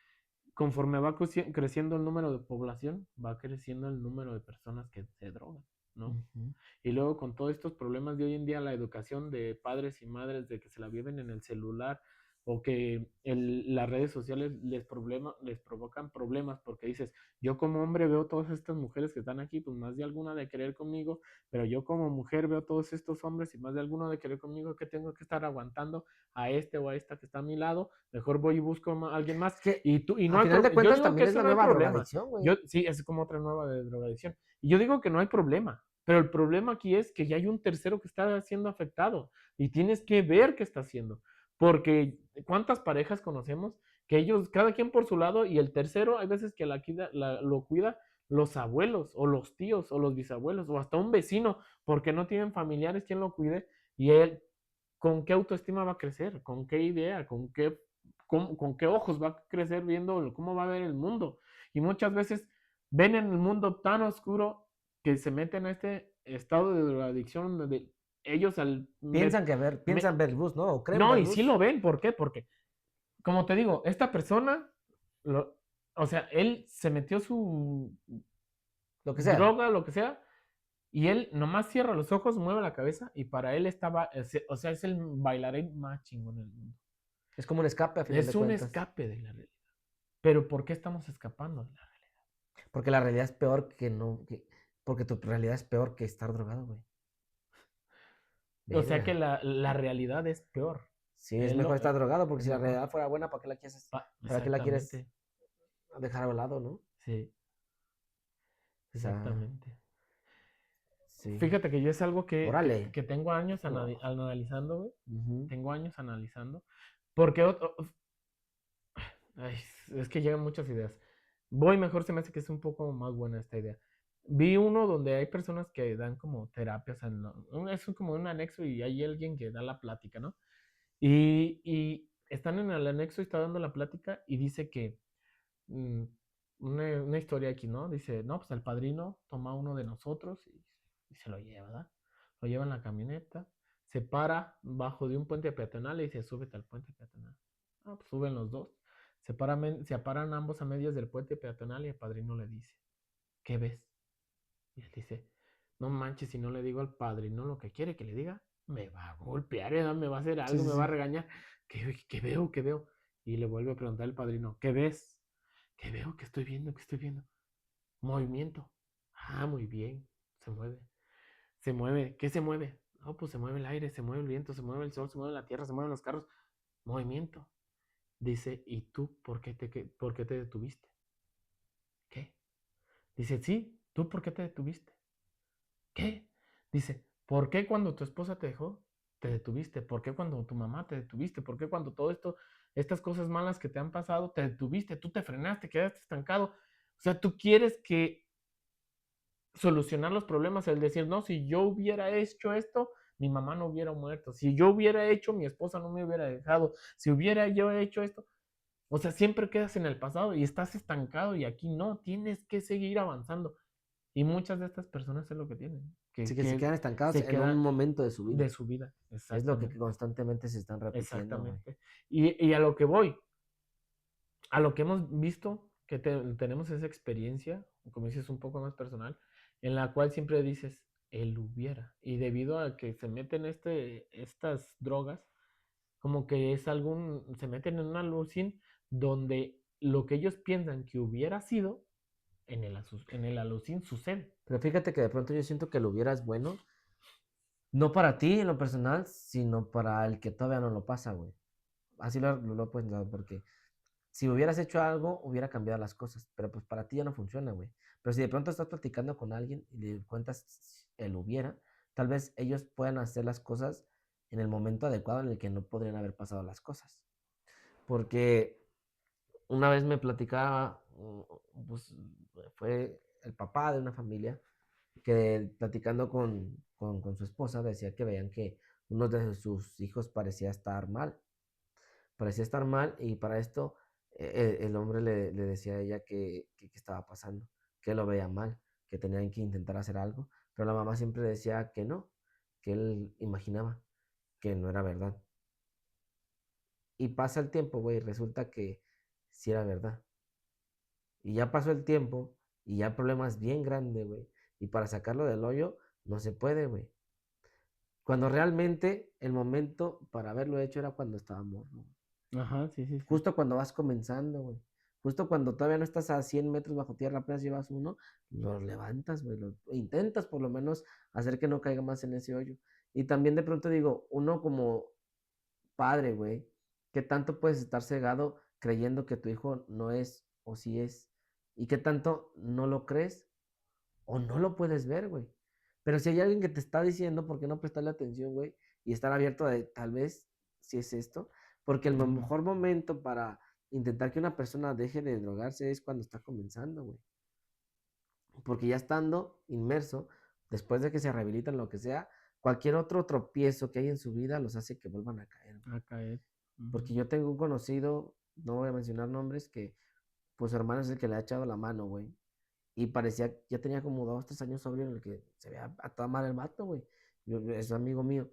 conforme va creciendo el número de población, va creciendo el número de personas que se drogan, ¿no? Ujú. Y luego con todos estos problemas de hoy en día, la educación de padres y madres de que se la viven en el celular o que las redes sociales les provocan problemas porque dices, yo como hombre veo todas estas mujeres que están aquí, pues más de alguna de querer conmigo, pero yo como mujer veo todos estos hombres y más de alguno de querer conmigo que tengo que estar aguantando a este o a esta que está a mi lado, mejor voy y busco a alguien más Es que, y tú y no a hay final de yo cuentas, digo que también es eso la no hay nueva problema. drogadicción, güey. Yo sí, es como otra nueva de drogadicción. Y yo digo que no hay problema, pero el problema aquí es que ya hay un tercero que está siendo afectado y tienes que ver qué está haciendo. Porque cuántas parejas conocemos que ellos, cada quien por su lado, y el tercero, hay veces que lo cuida los abuelos, o los tíos, o los bisabuelos, o hasta un vecino, porque no tienen familiares quien lo cuide, y él, ¿con qué autoestima va a crecer? ¿Con qué idea? ¿Con qué ojos va a crecer viendo cómo va a ver el mundo? Y muchas veces ven en el mundo tan oscuro que se meten a este estado de drogadicción donde ellos Piensan ver luz, ¿no? O creen no, ver y sí luz. lo ven, ¿por qué? Porque, como te digo, esta persona, o sea, él se metió su Lo que sea. droga, lo que sea, y él nomás cierra los ojos, mueve la cabeza, y para él estaba, o sea, es el bailarín más chingón del mundo. Es como un escape a final de Es un cuentas. escape de la realidad. Pero ¿por qué estamos escapando de la realidad? Porque la realidad es peor que no. Porque tu realidad es peor que estar drogado, güey. O sea que Verga. la realidad es peor. Sí, es Es mejor lo, estar drogado, porque es si la mejor. realidad fuera buena, ¿para qué la quieres Exactamente. dejar a un lado, no? Sí, O sea, exactamente. sí. Fíjate que yo es algo Órale. que tengo años Oh, analizando, güey. ujú. Tengo años analizando. Porque ay, es que llegan muchas ideas. Voy mejor, se me hace que es un poco más buena esta idea. Vi uno donde hay personas que dan como terapias, es como un anexo y hay alguien que da la plática, ¿no? Y están en el anexo y está dando la plática y dice que mm, una historia aquí, ¿no? Dice, no, pues el padrino toma a uno de nosotros y se lo lleva, ¿verdad? Lo lleva en la camioneta, se para bajo de un puente peatonal y dice, súbete al puente peatonal. Ah, pues suben los dos. Se paran ambos a medias del puente peatonal y el padrino le dice, ¿qué ves? Y él dice, no manches, si no le digo al padrino lo que quiere que le diga, me va a golpear, ¿verdad? Me va a hacer Sí, algo, sí, me va a sí. regañar. ¿Qué veo? ¿Qué veo? Y le vuelve a preguntar el padrino, ¿qué ves? ¿Qué veo? ¿Qué estoy viendo? ¿Qué estoy viendo? Movimiento. Ah, muy bien. Se mueve. Se mueve. ¿Qué se mueve? No, pues se mueve el aire, se mueve el viento, se mueve el sol, se mueve la tierra, se mueven los carros. Movimiento. Dice, ¿y tú por qué te detuviste? ¿Qué? Dice, sí, ¿tú por qué te detuviste? ¿Qué? Dice, ¿por qué cuando tu esposa te dejó, te detuviste? ¿Por qué cuando tu mamá te detuviste? ¿Por qué cuando todo esto, estas cosas malas que te han pasado, te detuviste? Tú te frenaste, quedaste estancado. O sea, tú quieres que solucionar los problemas, el decir, no, si yo hubiera hecho esto, mi mamá no hubiera muerto. Si yo hubiera hecho, mi esposa no me hubiera dejado. Si hubiera yo hecho esto, o sea, siempre quedas en el pasado y estás estancado y aquí no, tienes que seguir avanzando. Y muchas de estas personas es lo que tienen, Así que se que quedan estancados se en un quedan momento de su vida. de su vida. Es lo que Exactamente, constantemente se están repitiendo, güey. exactamente. Y a lo que voy, a lo que hemos visto, que tenemos esa experiencia, como dices, un poco más personal, en la cual siempre dices, él hubiera. Y debido a que se meten estas drogas, como que es se meten en una alucin donde lo que ellos piensan que hubiera sido, en el alucin sucede. Pero fíjate que de pronto yo siento que lo hubieras bueno, no para ti en lo personal, sino para el que todavía no lo pasa, güey. Así lo he pensado, porque si hubieras hecho algo, hubiera cambiado las cosas, pero pues para ti ya no funciona, güey. Pero si de pronto estás platicando con alguien y le cuentas el hubiera, tal vez ellos puedan hacer las cosas en el momento adecuado en el que no podrían haber pasado las cosas. Porque una vez me platicaba, pues fue el papá de una familia que platicando con su esposa decía que veían que uno de sus hijos parecía estar mal y para esto el hombre le decía a ella que estaba pasando, que lo veía mal, que tenían que intentar hacer algo, pero la mamá siempre decía que no, que él imaginaba que no era verdad. Y pasa el tiempo, güey, resulta que sí era verdad. Y ya pasó el tiempo y ya el problema es bien grande, güey. Y para sacarlo del hoyo no se puede, güey. Cuando realmente el momento para haberlo hecho era cuando estábamos, ¿no? Ajá, sí, sí, sí. Justo cuando vas comenzando, güey. Justo cuando todavía no estás a 100 metros bajo tierra, apenas llevas uno, lo levantas, güey. Intentas por lo menos hacer que no caiga más en ese hoyo. Y también de pronto digo, uno como padre, güey, ¿qué tanto puedes estar cegado creyendo que tu hijo no es o sí es? ¿Y qué tanto no lo crees o no lo puedes ver, güey? Pero si hay alguien que te está diciendo, ¿por qué no prestarle atención, güey? Y estar abierto a tal vez si es esto. Porque el Ujú. mejor momento para intentar que una persona deje de drogarse es cuando está comenzando, güey. Porque ya estando inmerso, después de que se rehabilitan, lo que sea, cualquier otro tropiezo que hay en su vida los hace que vuelvan a caer, güey. A caer. Porque Ujú. yo tengo un conocido, no voy a mencionar nombres, que pues su hermano es el que le ha echado la mano, güey. Y parecía, ya tenía como 2, 3 años sobrio en el que se veía a toda madre el vato, güey. Es amigo mío.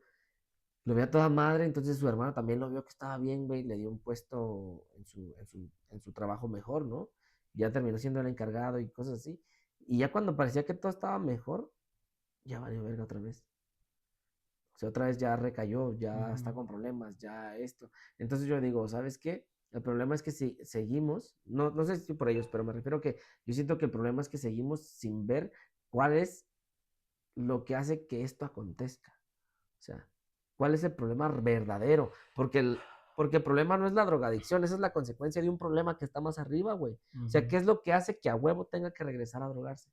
Lo veía a toda madre, entonces su hermano también lo vio que estaba bien, güey. Le dio un puesto en su trabajo mejor, ¿no? Ya terminó siendo el encargado y cosas así. Y ya cuando parecía que todo estaba mejor, ya valió verga otra vez. O sea, otra vez ya recayó, ya está Ujú. con problemas, ya esto. Entonces yo digo, ¿sabes qué? El problema es que si seguimos, no sé si por ellos, pero me refiero que yo siento que el problema es que seguimos sin ver cuál es lo que hace que esto acontezca. O sea, ¿cuál es el problema verdadero? Porque el problema no es la drogadicción, esa es la consecuencia de un problema que está más arriba, güey. O sea, Ujú. ¿qué es lo que hace que a huevo tenga que regresar a drogarse?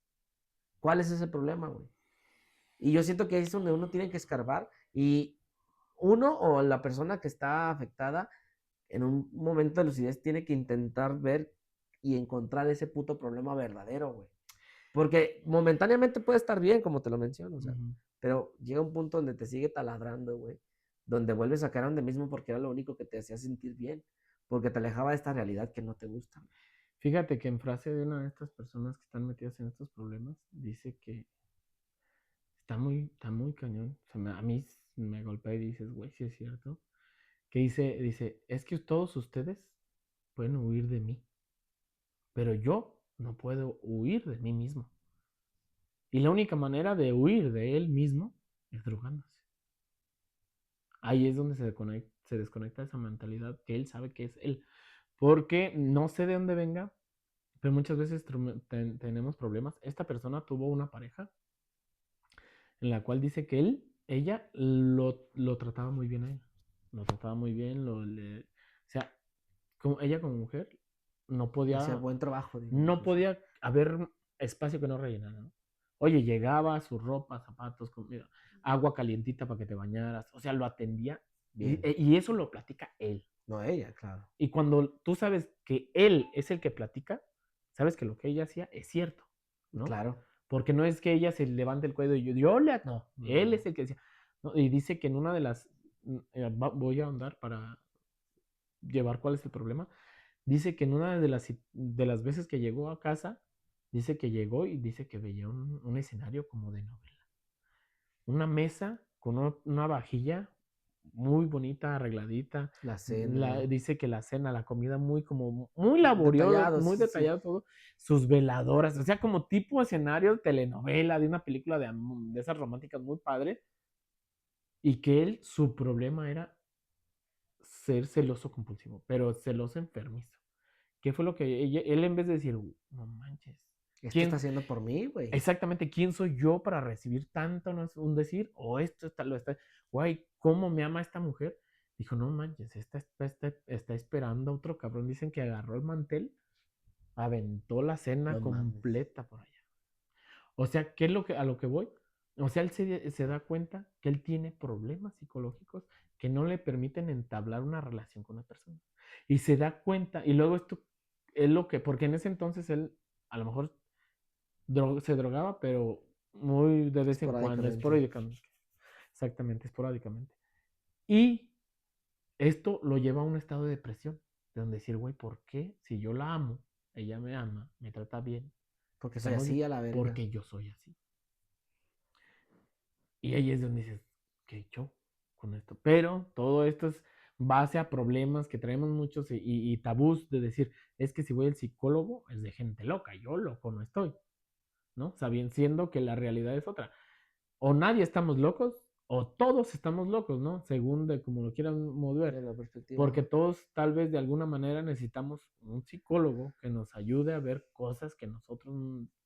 ¿Cuál es ese problema, güey? Y yo siento que ahí es donde uno tiene que escarbar y uno o la persona que está afectada en un momento de lucidez tiene que intentar ver y encontrar ese puto problema verdadero, güey. Porque momentáneamente puede estar bien, como te lo menciono, o sea, Ujú. pero llega un punto donde te sigue taladrando, güey, donde vuelves a caer donde mismo porque era lo único que te hacía sentir bien, porque te alejaba de esta realidad que no te gusta. Fíjate que en frase de una de estas personas que están metidas en estos problemas, dice que está muy cañón. O sea, a mí me golpea y dices, güey, sí es cierto. Que dice, es que todos ustedes pueden huir de mí, pero yo no puedo huir de mí mismo. Y la única manera de huir de él mismo es drogándose. Ahí es donde se desconecta esa mentalidad que él sabe que es él. Porque no sé de dónde venga, pero muchas veces tenemos problemas. Esta persona tuvo una pareja en la cual dice que ella lo trataba muy bien a él. Lo trataba muy bien, o sea, ella como mujer no Hacía podía, buen trabajo, digo, no incluso. podía haber espacio que no rellenara, ¿no? Oye, llegaba, su ropa, zapatos, comida, agua calientita para que te bañaras, o sea, lo atendía Bien. y eso lo platica él. No ella, claro. Y cuando tú sabes que él es el que platica, sabes que lo que ella hacía es cierto, ¿no? Claro. Porque no es que ella se levante el cuello y yo le... No, él No. es el que decía. ¿No? Y dice que en una de las... voy a ahondar para llevar cuál es el problema. Dice que en una de las veces que llegó a casa, dice que llegó y dice que veía un escenario como de novela. Una mesa con una vajilla muy bonita, arregladita. La cena. Dice que la cena, la comida muy como muy laborioso, Detallado, muy sí, sí. detallado todo. Sus veladoras, o sea, como tipo escenario de telenovela, de una película de esas románticas muy padre. Y que él, su problema era ser celoso compulsivo, pero celoso enfermizo. ¿Qué fue lo que él en vez de decir, no manches, Esto está quién, haciendo por mí, güey. exactamente, quién soy yo para recibir tanto, no es un decir, o esto está, lo está, guay, ¿cómo me ama esta mujer? Dijo, no manches, está esperando a otro cabrón. Dicen que agarró el mantel, aventó la cena No mames. completa por allá. O sea, ¿qué es a lo que voy? O sea, él se da cuenta que él tiene problemas psicológicos que no le permiten entablar una relación con una persona. Y se da cuenta, y luego esto es lo que, porque en ese entonces él a lo mejor se drogaba, pero muy de vez en cuando, Esporádicamente. esporádicamente. Exactamente, esporádicamente. Y esto lo lleva a un estado de depresión, de donde decir, güey, ¿por qué? Si yo la amo, ella me ama, me trata bien, Porque soy estamos bien, así a la verga. porque yo soy así. Y ahí es donde dices, ¿qué he hecho con esto? Pero todo esto es base a problemas que traemos muchos y tabús de decir, es que si voy al psicólogo es de gente loca, yo loco no estoy, ¿no? Sabiendo que la realidad es otra. O nadie estamos locos, o todos estamos locos, ¿no? Según de como lo quieran mover. De la perspectiva, Porque ajá. todos tal vez de alguna manera necesitamos un psicólogo que nos ayude a ver cosas que nosotros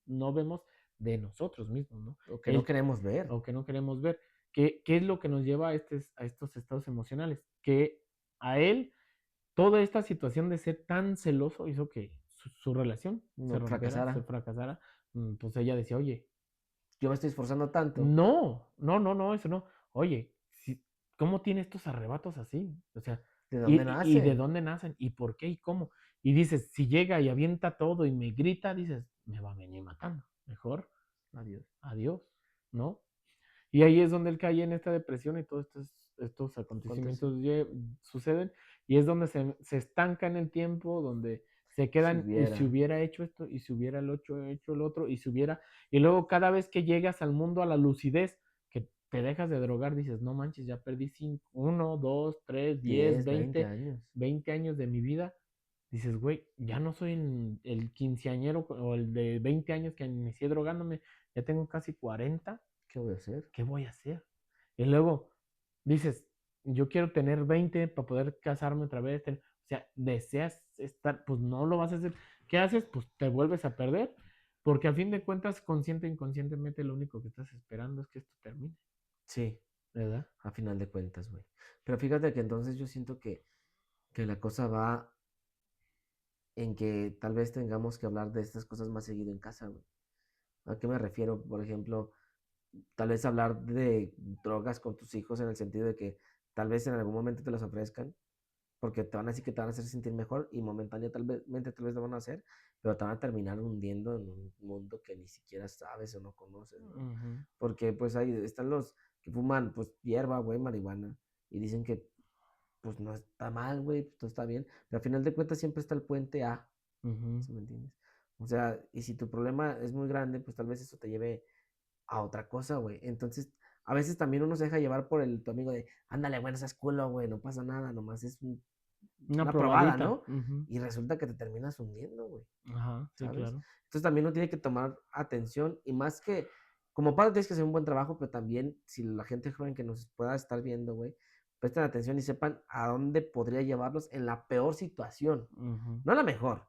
no vemos de nosotros mismos, ¿no? O que no El, queremos ver. o que no queremos ver. ¿Qué es lo que nos lleva a estos estados emocionales? Que a él toda esta situación de ser tan celoso hizo que su relación se No rompiera, fracasara. se fracasara. Pues ella decía, oye, Yo me estoy esforzando tanto. no, eso no. Oye, ¿cómo tiene estos arrebatos así? O sea, ¿De dónde y de nacen? dónde nacen, y por qué y cómo. Y dices, si llega y avienta todo y me grita, dices, me va a venir matando. Mejor, Adiós. adiós, ¿no? Y ahí es donde él cae en esta depresión y todos estos acontecimientos suceden. Y es donde se estanca en el tiempo, donde se Si quedan, y si hubiera. hubiera hecho esto, y si hubiera hecho el otro, y si hubiera. Y luego cada vez que llegas al mundo, a la lucidez, que te dejas de drogar, dices, no manches, ya perdí 1, 2, 3, 10, 10, 20 20 años. 20 años de mi vida. Dices, güey, ya no soy el quinceañero o el de 20 años que inicié drogándome, ya tengo casi 40. ¿Qué voy a hacer? ¿Qué voy a hacer? Y luego dices, yo quiero tener 20 para poder casarme otra vez. O sea, deseas estar, pues no lo vas a hacer. ¿Qué haces? Pues te vuelves a perder, porque a fin de cuentas, consciente e inconscientemente, lo único que estás esperando es que esto termine, Sí, ¿verdad? a final de cuentas, güey. Pero fíjate que entonces yo siento que la cosa va en que tal vez tengamos que hablar de estas cosas más seguido en casa, güey. ¿A qué me refiero? Por ejemplo, tal vez hablar de drogas con tus hijos en el sentido de que tal vez en algún momento te las ofrezcan, porque te van a decir que te van a hacer sentir mejor y momentáneo tal vez lo van a hacer, pero te van a terminar hundiendo en un mundo que ni siquiera sabes o no conoces, ¿no? Ujú, Porque pues ahí están los que fuman pues hierba, güey, marihuana, y dicen que pues no está mal, güey, pues todo está bien, pero al final de cuentas siempre está el puente A, ujú, ¿sí me entiendes? O sea, y si tu problema es muy grande, pues tal vez eso te lleve a otra cosa, güey. Entonces, a veces también uno se deja llevar por tu amigo de, ándale, bueno, seas culo, güey, no pasa nada, nomás es una una probada, probadita. ¿no? Ujú, Y resulta que te terminas hundiendo, güey, ajá, sí, ¿sabes? claro. Entonces también uno tiene que tomar atención y más que, como padre tienes que hacer un buen trabajo, pero también si la gente joven que nos pueda estar viendo, güey, presten atención y sepan a dónde podría llevarlos en la peor situación, Ujú, no la mejor.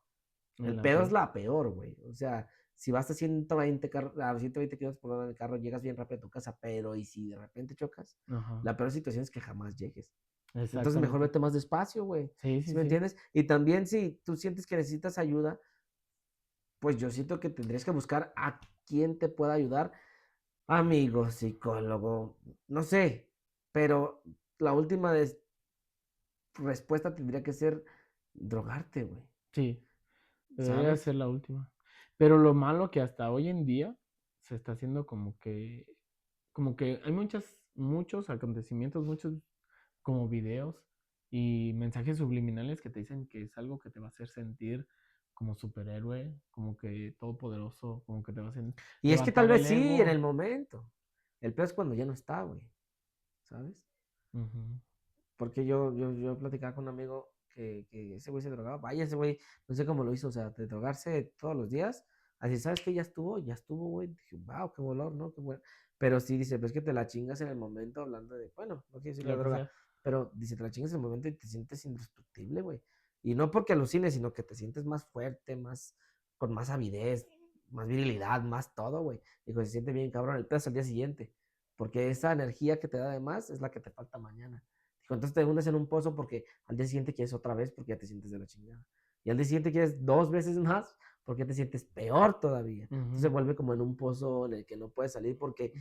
en El la pedo es peor. la peor, güey. O sea, si vas a 120 kilómetros por hora en el carro, llegas bien rápido a tu casa, pero ¿y si de repente chocas? Ajá. La peor situación es que jamás llegues. Entonces mejor Exactamente. vete más despacio, güey. Sí, ¿Sí sí, me sí. entiendes? Y también si tú sientes que necesitas ayuda, pues yo siento que tendrías que buscar a quién te pueda ayudar. Amigo, psicólogo, no sé, pero la última respuesta tendría que ser drogarte, güey, Sí, debería ¿sabes? ser la última. Pero lo malo que hasta hoy en día se está haciendo como que hay muchos acontecimientos, muchos como videos y mensajes subliminales que te dicen que es algo que te va a hacer sentir como superhéroe, como que todopoderoso, como que te va a hacer Y es que tal levantar vez el sí, en el ego. momento. El peor es cuando ya no está, güey, ¿sabes? Ujú. Porque yo platicaba con un amigo que ese güey se drogaba. Vaya, ese güey, no sé cómo lo hizo, o sea, de drogarse todos los días. Así, ¿sabes qué? Ya estuvo, güey. Dije, wow, qué valor, ¿no? Qué bueno. Pero sí, dice, pues que te la chingas en el momento hablando de, bueno, no quiero decir la Lo que droga, sea. pero dice, te la chingas en el momento y te sientes indestructible, güey. Y no porque alucines, sino que te sientes más fuerte, con más avidez, más virilidad, más todo, güey. Dijo, se siente bien, cabrón, el pedazo al día siguiente. Porque esa energía que te da de más es la que te falta mañana. Dijo, entonces te hundes en un pozo porque al día siguiente quieres otra vez porque ya te sientes de la chingada. Y al día siguiente quieres dos veces más porque te sientes peor todavía. Entonces se Ujú. vuelve como en un pozo en el que no puedes salir porque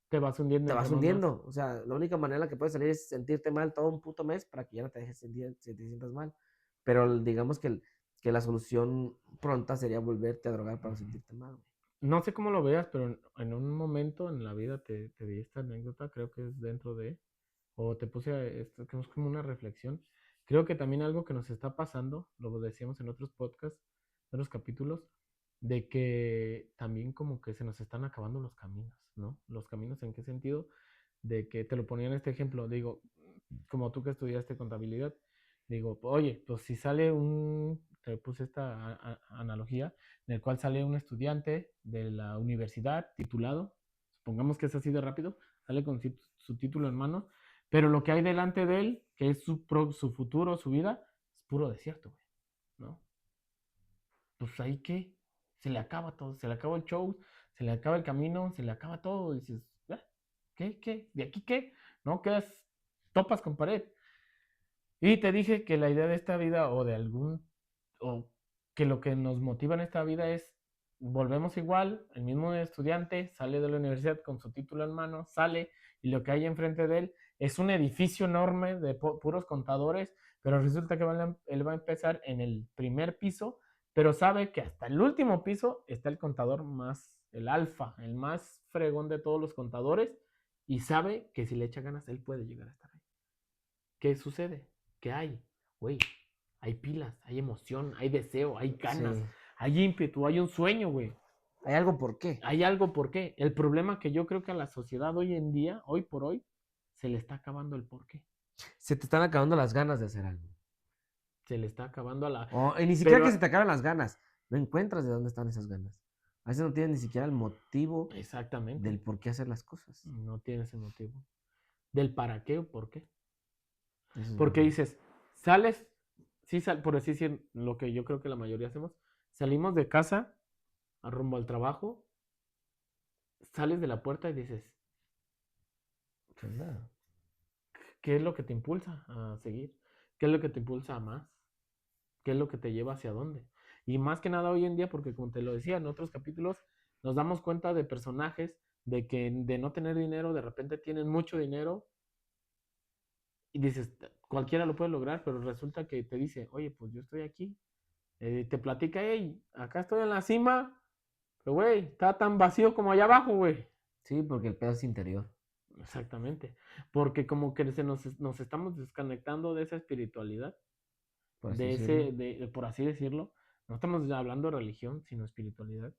Te vas hundiendo te entre vas más más. hundiendo. O sea, la única manera en la que puedes salir es sentirte mal todo un puto mes para que ya no te dejes sentir, si te sientas mal. Pero digamos que la solución pronta sería volverte a drogar para no Ujú. sentirte mal, güey. No sé cómo lo veas, pero en un momento en la vida te di esta anécdota, creo que es dentro de, o te puse esto, que es como una reflexión. Creo que también algo que nos está pasando, lo decíamos en otros podcasts, en otros capítulos, de que también como que se nos están acabando los caminos, ¿no? Los caminos en qué sentido, de que te lo ponía en este ejemplo, digo, como tú que estudiaste contabilidad, digo, oye, pues si sale te puse esta analogía, en el cual sale un estudiante de la universidad titulado, supongamos que es así de rápido, sale con su título en mano, pero lo que hay delante de él, que es su futuro, su vida, es puro desierto, güey, ¿no? Pues ahí qué, se le acaba todo, se le acaba el show, se le acaba el camino, se le acaba todo, y dices, "Ah, ¿qué? ¿De aquí qué? ¿No? Quedas, topas con pared. Y te dije que la idea de esta vida o que lo que nos motiva en esta vida es, volvemos igual, el mismo estudiante sale de la universidad con su título en mano, sale y lo que hay enfrente de él es un edificio enorme de puros contadores, pero resulta que él va a empezar en el primer piso, pero sabe que hasta el último piso está el contador más, el alfa, el más fregón de todos los contadores, y sabe que si le echa ganas, él puede llegar a estar ahí. ¿Qué sucede? ¿Qué hay? Güey, hay pilas, hay emoción, hay deseo, hay ganas, Sí. hay ímpetu, hay un sueño, güey. Hay algo por qué. Hay algo por qué. El problema que yo creo que a la sociedad hoy en día, hoy por hoy, se le está acabando el por qué. Se te están acabando las ganas de hacer algo. Se le está acabando a la... O, y ni siquiera que Pero se te acaben las ganas. No encuentras de dónde están esas ganas. A veces no tienes ni siquiera el motivo exactamente, del por qué hacer las cosas. no tienes el motivo. Del para qué o por qué. Eso es Porque verdad. dices, sales, sí, por así decir, lo que yo creo que la mayoría hacemos, salimos de casa a rumbo al trabajo, sales de la puerta y dices, Pues nada. ¿qué es lo que te impulsa a seguir? ¿Qué es lo que te impulsa a más? ¿Qué es lo que te lleva hacia dónde? Y más que nada hoy en día, porque como te lo decía en otros capítulos, nos damos cuenta de personajes de que de no tener dinero, de repente tienen mucho dinero y dices, cualquiera lo puede lograr, pero resulta que te dice, oye, pues yo estoy aquí. Te platica, hey, acá estoy en la cima, pero güey, está tan vacío como allá abajo, güey. Sí, porque el pedo es interior, Exactamente, porque como que nos estamos desconectando de esa espiritualidad, por así decirlo. por así decirlo, no estamos hablando de religión, sino espiritualidad,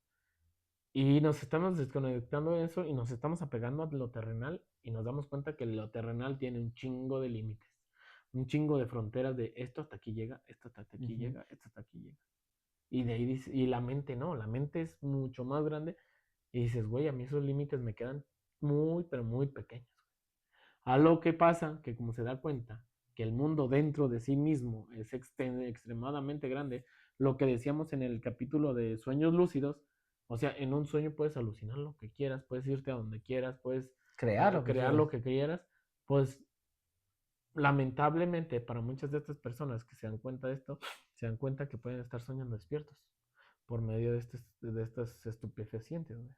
y nos estamos desconectando de eso y nos estamos apegando a lo terrenal y nos damos cuenta que lo terrenal tiene un chingo de límites, un chingo de fronteras de esto hasta aquí llega, esto hasta aquí Ujú. llega, esto hasta aquí llega. Y de ahí y la mente no, la mente es mucho más grande y dices, güey, a mí esos límites me quedan muy, pero muy pequeños. A lo que pasa que como se da cuenta que el mundo dentro de sí mismo es extremadamente grande, lo que decíamos en el capítulo de sueños lúcidos, o sea, en un sueño puedes alucinar lo que quieras, puedes irte a donde quieras, puedes Crear lo que crear lo quieras. que quieras, pues lamentablemente para muchas de estas personas que se dan cuenta de esto, se dan cuenta que pueden estar soñando despiertos por medio de estas estupefacientes, güey.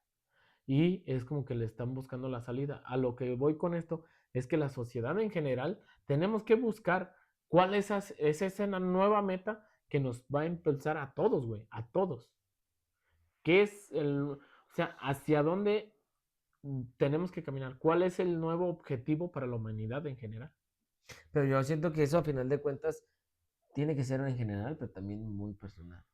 Y es como que le están buscando la salida. A lo que voy con esto es que la sociedad en general tenemos que buscar cuál es esa nueva meta que nos va a impulsar a todos, güey, a todos. ¿Qué es o sea, hacia dónde tenemos que caminar? ¿Cuál es el nuevo objetivo para la humanidad en general? Pero yo siento que eso a final de cuentas tiene que ser en general, pero también muy personal.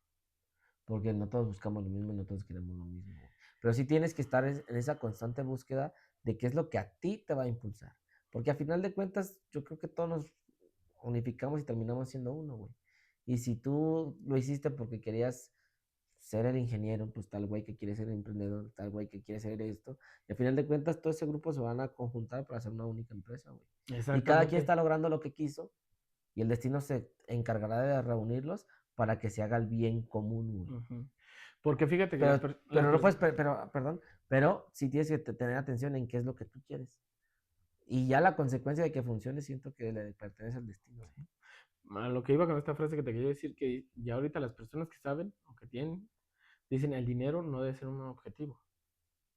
Porque no todos buscamos lo mismo y no todos queremos lo mismo. Pero sí tienes que estar en esa constante búsqueda de qué es lo que a ti te va a impulsar. Porque a final de cuentas, yo creo que todos nos unificamos y terminamos siendo uno, güey. Y si tú lo hiciste porque querías ser el ingeniero, pues tal güey que quiere ser el emprendedor, tal güey que quiere ser esto. Y al final de cuentas, todo ese grupo se van a conjuntar para hacer una única empresa, güey. Y cada quien Exactamente. está logrando lo que quiso y el destino se encargará de reunirlos para que se haga el bien común, güey. Ujú. Porque fíjate que las Pero no puedes, personas... perdón, pero sí tienes que tener atención en qué es lo que tú quieres. Y ya la consecuencia de que funcione, siento que le pertenece al destino. Sí. A lo que iba con esta frase que te quería decir, que ya ahorita las personas que saben o que tienen, dicen el dinero no debe ser un objetivo,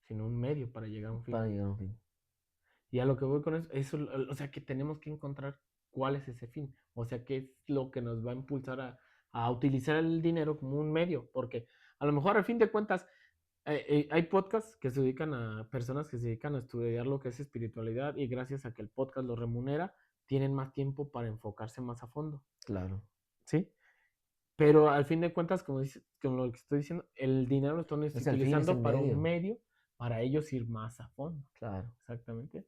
sino un medio para llegar a un fin. Para llegar a un fin. Y a lo que voy con eso, o sea, que tenemos que encontrar cuál es ese fin, o sea, qué es lo que nos va a impulsar a utilizar el dinero como un medio, porque a lo mejor al fin de cuentas hay podcasts que se dedican a personas que se dedican a estudiar lo que es espiritualidad y gracias a que el podcast lo remunera, tienen más tiempo para enfocarse más a fondo, Claro. ¿sí? Pero al fin de cuentas, como lo que estoy diciendo, el dinero lo están Es el fin, es el utilizando para un medio. medio para ellos ir más a fondo, Claro. exactamente.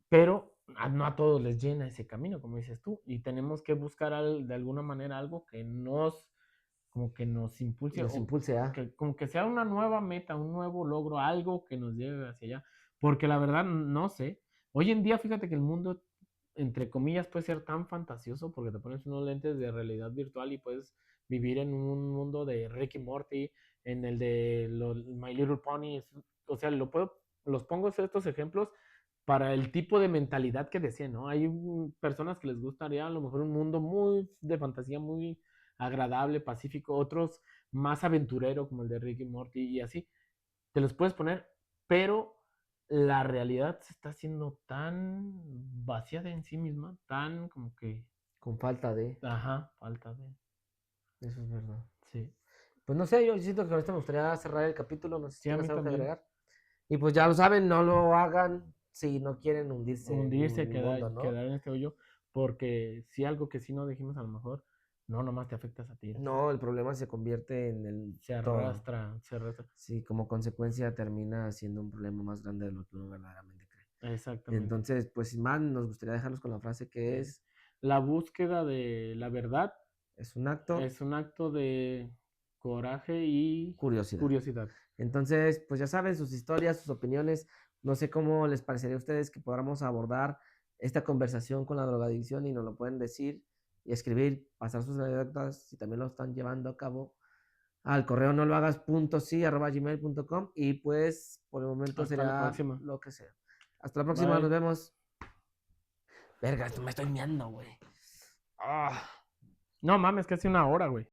Pero no a todos les llena ese camino, como dices tú, y tenemos que buscar de alguna manera algo que como que nos impulse Nos o impulse a. que como que sea una nueva meta, un nuevo logro, algo que nos lleve hacia allá. Porque la verdad, no sé. Hoy en día, fíjate que el mundo, entre comillas, puede ser tan fantasioso porque te pones unos lentes de realidad virtual y puedes vivir en un mundo de Rick y Morty, en el de My Little Pony. O sea, los pongo estos ejemplos para el tipo de mentalidad que decía, ¿no? Hay personas que les gustaría a lo mejor un mundo muy de fantasía, muy agradable, pacífico, otros más aventurero como el de Rick y Morty y así. Te los puedes poner, pero la realidad se está haciendo tan vaciada en sí misma, tan como que, Con falta de. ajá, falta de, Eso es verdad. sí. Pues no sé, yo siento que con esto me gustaría cerrar el capítulo. No sé si Sí, a tengas mí algo que también. agregar. Y pues ya lo saben, no lo hagan si no quieren hundirse, Hundirse, ni modo, ¿no? quedar en este hoyo, porque si algo que sí no dijimos a lo mejor, no nomás te afectas a ti, No, el problema se convierte en el todo. se arrastra. Sí, como consecuencia termina siendo un problema más grande de lo que uno verdaderamente cree. Exactamente. Entonces, pues sin más, nos gustaría dejarlos con la frase que Sí. es La búsqueda de la verdad un acto, es un acto de coraje y curiosidad. curiosidad. Entonces, pues ya saben, sus historias, sus opiniones, no sé cómo les parecería a ustedes que podamos abordar esta conversación con la drogadicción y nos lo pueden decir y escribir, pasar sus anécdotas si también lo están llevando a cabo al correo no lo hagas.si@gmail.com y pues por el momento Hasta la sería próxima. lo que sea. Hasta la próxima, nos Bye. vemos. Verga, esto me estoy miando, güey. No mames, casi una hora, güey.